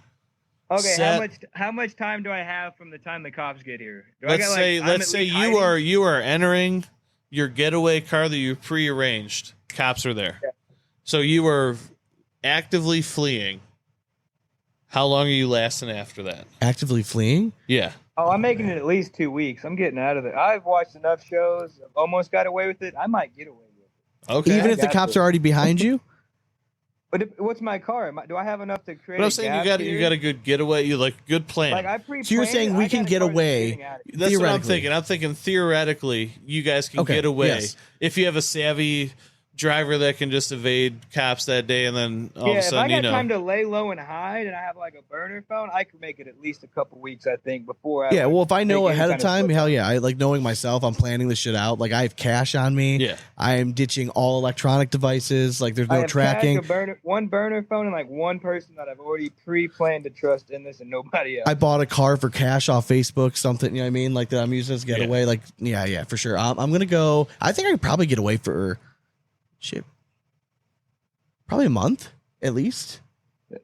Okay, Set. how much time do I have from the time the cops get here? Do I Let's got, say I'm let's at say least you hiding? are entering your getaway car that you prearranged. Cops are there, so you are actively fleeing. How long are you lasting after that? Actively fleeing? Yeah. Oh, I'm making it at least 2 weeks. I'm getting out of there. I've watched enough shows. Almost got away with it. I might get away with it. Okay. Even if the got cops this. are already behind you? But what's my car? Do I have enough to create? But I'm a saying gap you here? got a good getaway. You like good plan. Like I pre. So you're saying we can get away. That's what I'm theoretically. thinking. I'm thinking theoretically, you guys can Okay, get away yes. if you have a savvy driver that can just evade cops that day, and then all of Yeah, a if I sudden, got you know, time to lay low and hide, and I have like a burner phone, I could make it at least a couple weeks. I think before. I Yeah, like, well, if I know make any ahead of kind time, slip hell up. yeah. I like knowing myself, I'm planning this shit out. Like I have cash on me. Yeah. I am ditching all electronic devices. Like there's I no have tracking. one burner phone, and like one person that I've already pre-planned to trust in this, and nobody else. I bought a car for cash off Facebook, something, you know what I mean? Like that I'm using as a getaway. Like, yeah, for sure. I'm going to go, I think I could probably get away for shit. Probably a month at least.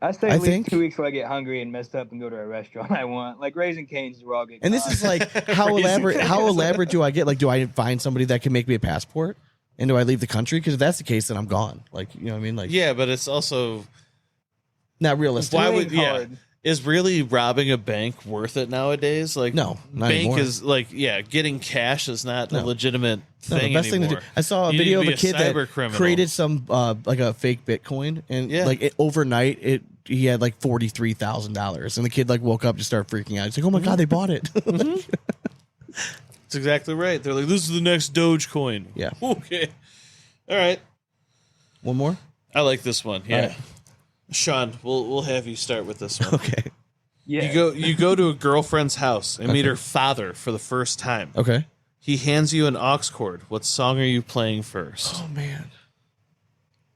I stay I at least think- 2 weeks till I get hungry and messed up and go to a restaurant I want. Like Raising Cane's is where I'll get. And this caught. is like, how elaborate do I get? Like, do I find somebody that can make me a passport? And do I leave the country? Because if that's the case, then I'm gone. Like, you know what I mean? Like, yeah, but it's also not realistic. why Doing would hard. is really robbing a bank worth it nowadays? Like, No, not bank anymore. is like, getting cash is not a No. legitimate No, thing the best anymore. thing to do. I saw a You need video to of be a kid that cybercriminal. created some like a fake Bitcoin, and Yeah. like overnight, he had like $43,000, and the kid like woke up to start freaking out. He's like, "Oh my god, they bought it!" That's exactly right. They're like, this is the next Dogecoin. Yeah. Okay. All right. One more. I like this one. Yeah. All right. Sean, we'll have you start with this one. Okay. Yeah. You go to a girlfriend's house and meet her father for the first time. Okay. He hands you an aux cord. What song are you playing first? Oh man.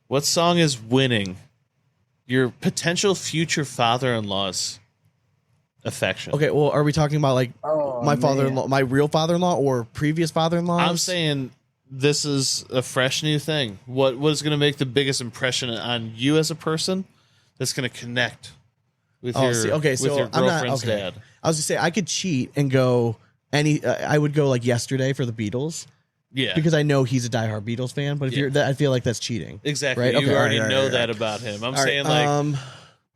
What song is winning your potential future father-in-law's affection? Okay. Well, are we talking about like Oh, my man. father-in-law, my real father-in-law, or previous father-in-law? I'm saying this is a fresh new thing. What is going to make the biggest impression on you as a person that's going to connect with your so with your I'm not girlfriend's okay. dad? I was gonna say I could cheat and go I would go like Yesterday for the Beatles. Yeah. Because I know he's a diehard Beatles fan, but if you're I feel like that's cheating. Exactly. Right? You Okay, already all right, know all right, that all right. about him. I'm All right, saying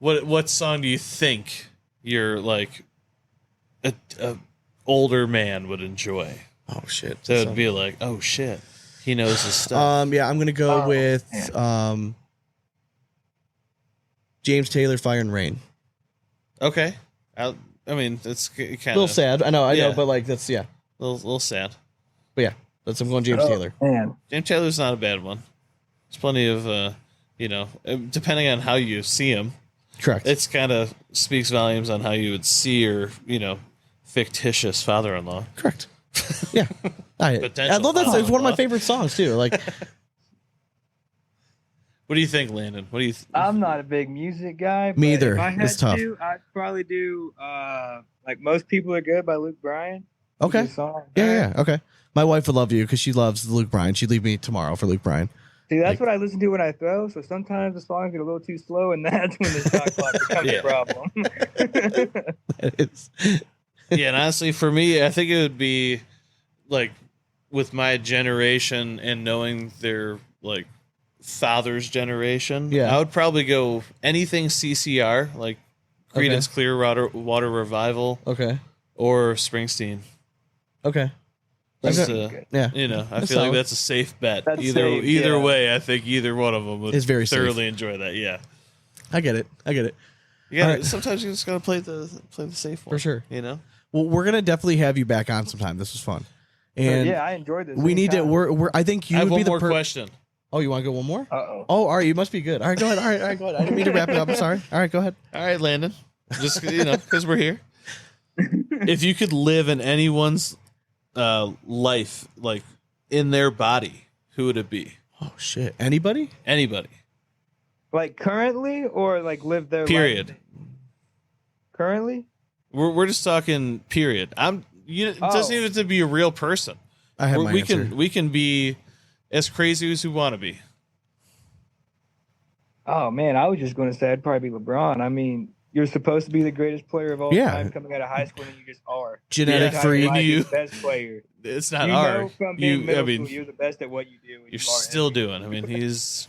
like what song do you think your like a older man would enjoy? oh shit. That would be like, oh shit, he knows his stuff. Yeah, I'm gonna go with James Taylor, Fire and Rain. Okay. I mean, it's kind A little of sad. I know, Yeah. but like that's little sad. But yeah, I'm going James Taylor. Man. James Taylor's not a bad one. There's plenty of, depending on how you see him, Correct. it's kind of speaks volumes on how you would see your, fictitious father-in-law. Correct. Yeah. I potential love that. father-in-law. It's one of my favorite songs too. Like, What do you think, Landon? What do you? I'm not a big music guy. Me but either. If I had It's tough. to, I'd probably do like Most People Are Good by Luke Bryan. okay, Good song. yeah, okay. My wife would love you because she loves Luke Bryan. She'd leave me tomorrow for Luke Bryan. See, that's what I listen to when I throw. So sometimes the songs get a little too slow, and that's when the shot clock becomes a problem. It's Yeah, and honestly, for me, I think it would be like with my generation and knowing their like father's generation. Yeah. I would probably go anything CCR, like Creedence Clearwater Revival okay. or Springsteen. Okay. Just, Yeah. you know, I That's feel like solid. that's a safe bet. That's Either safe, either yeah. way, I think either one of them would Is very safe. thoroughly enjoy that. Yeah. I get it. You gotta, All right. Sometimes you just gotta play the safe one. For sure. You know? Well, we're gonna definitely have you back on sometime. This was fun. And yeah, I enjoyed this. we need to. anytime. We're. I think you I have would be one the more question. Oh, you want to go one more? Uh-oh. Oh, all right. You must be good. All right, go ahead. All right, go ahead. I didn't mean to wrap it up. I'm sorry. All right, go ahead. All right, Landon. Just because we're here. If you could live in anyone's life, like in their body, who would it be? Oh shit. Anybody? Anybody. Like currently, or like live their Period. life? Currently? We're just talking. Period. It doesn't even have to be a real person. I have my answer. We can be as crazy as we want to be. Oh man, I was just going to say I'd probably be LeBron. I mean, you're supposed to be the greatest player of all Yeah. time coming out of high school, and you just are. Genetic Yeah. freak. Like, you- the best player. It's not You our. know from being middle I mean, school, you're the best at what you do. and you're you are still everything. doing. I mean, he is.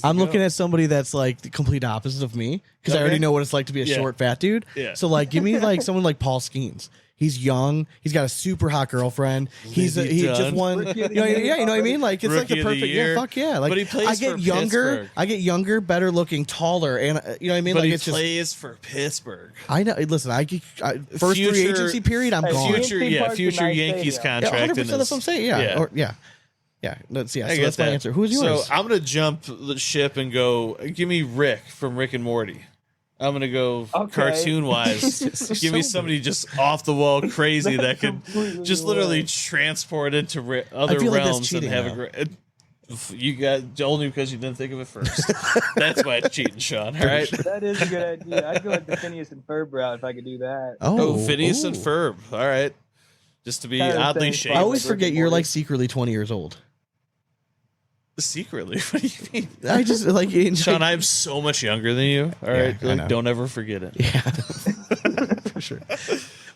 I'm looking at somebody that's like the complete opposite of me because I already Okay. know what it's like to be a Yeah. short fat dude. Yeah. So like, give me like someone like Paul Skeens. He's young. He's got a super hot girlfriend. He just Dunn. won. Rookie of the Yeah, year. you know what I mean. Like it's like Rookie the of the perfect. year. Yeah, fuck yeah. Like But he plays I get for younger. Pittsburgh. I get younger, better looking, taller, and you know what I mean. But like he it's just. plays for Pittsburgh. I know. Listen, first free Future- agency period. I'm Hey, gone. future- Park's a Future nice Yankees stadium. Yeah, contract. 100%. That's what I'm saying. Yeah. Yeah. Let's I So get that's my that. answer. Who's yours? So I'm gonna jump the ship and go. Give me Rick from Rick and Morty. I'm gonna go Okay. cartoon wise. Give me somebody just off the wall crazy that could completely just literally wild. transport into other feel like that's realms and cheating, have though. a great. You got only because you didn't think of it first. That's why it's cheating, Sean. All right. That is a good idea. I'd go with the Phineas and Ferb route if I could do that. Oh, Phineas and ooh. Ferb. All right. Just to be Kind of oddly thing. shaped. I always Rick and forget you're Morty. like secretly 20 years old. Secretly. What do you mean? I just like Sean, I'm so much younger than you. All right, I know. don't ever forget it. Yeah, for sure.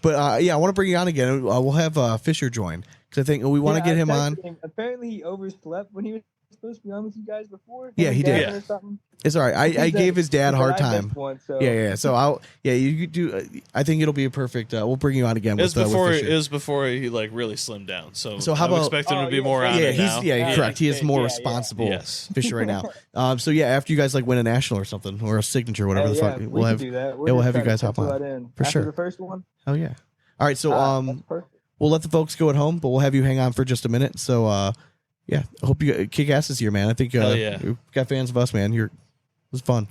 But yeah, I want to bring you on again. We'll have Fisher join because I think we want to get him on. Apparently, he overslept when he was supposed to be on with you guys before. Yeah, he did. Or something. It's all right. I gave his dad a hard time. So. Yeah. So you do. I think it'll be a perfect. We'll bring you on again. It was with before. Fisher. It was before he like really slimmed down. So So how I'm about- expecting him to be Oh, more yeah. on Yeah, it now. he's correct. He is more Yeah. responsible. Yes. Fisher right now. So yeah, after you guys like win a national or something or a signature, whatever the fuck, we we'll can have. do that. we'll have you guys hop on. For After sure. The first one. Oh yeah. All right. So That's perfect. we'll let the folks go at home, but we'll have you hang on for just a minute. So yeah, I hope you kick ass this year, man. I think Hell yeah. we've got fans of us, man. It was fun.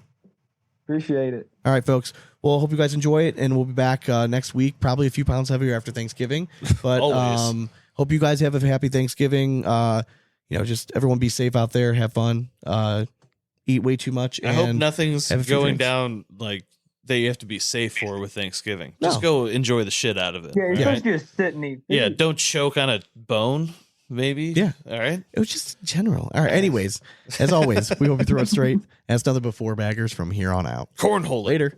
Appreciate it. All right, folks. Well, hope you guys enjoy it, and we'll be back next week, probably a few pounds heavier after Thanksgiving. But Always. hope you guys have a happy Thanksgiving. Just everyone be safe out there, have fun, eat way too much. I hope and nothing's have a few going drinks. down like that you have to be safe for with Thanksgiving. No. Just go enjoy the shit out of it. Yeah, you're all supposed right? to just sit and eat. Yeah, don't choke on a bone, maybe. Yeah. All right. It was just general. All right. Anyways, as always, we hope you throw it straight. That's nothing but four baggers from here on out. Cornhole it. Later.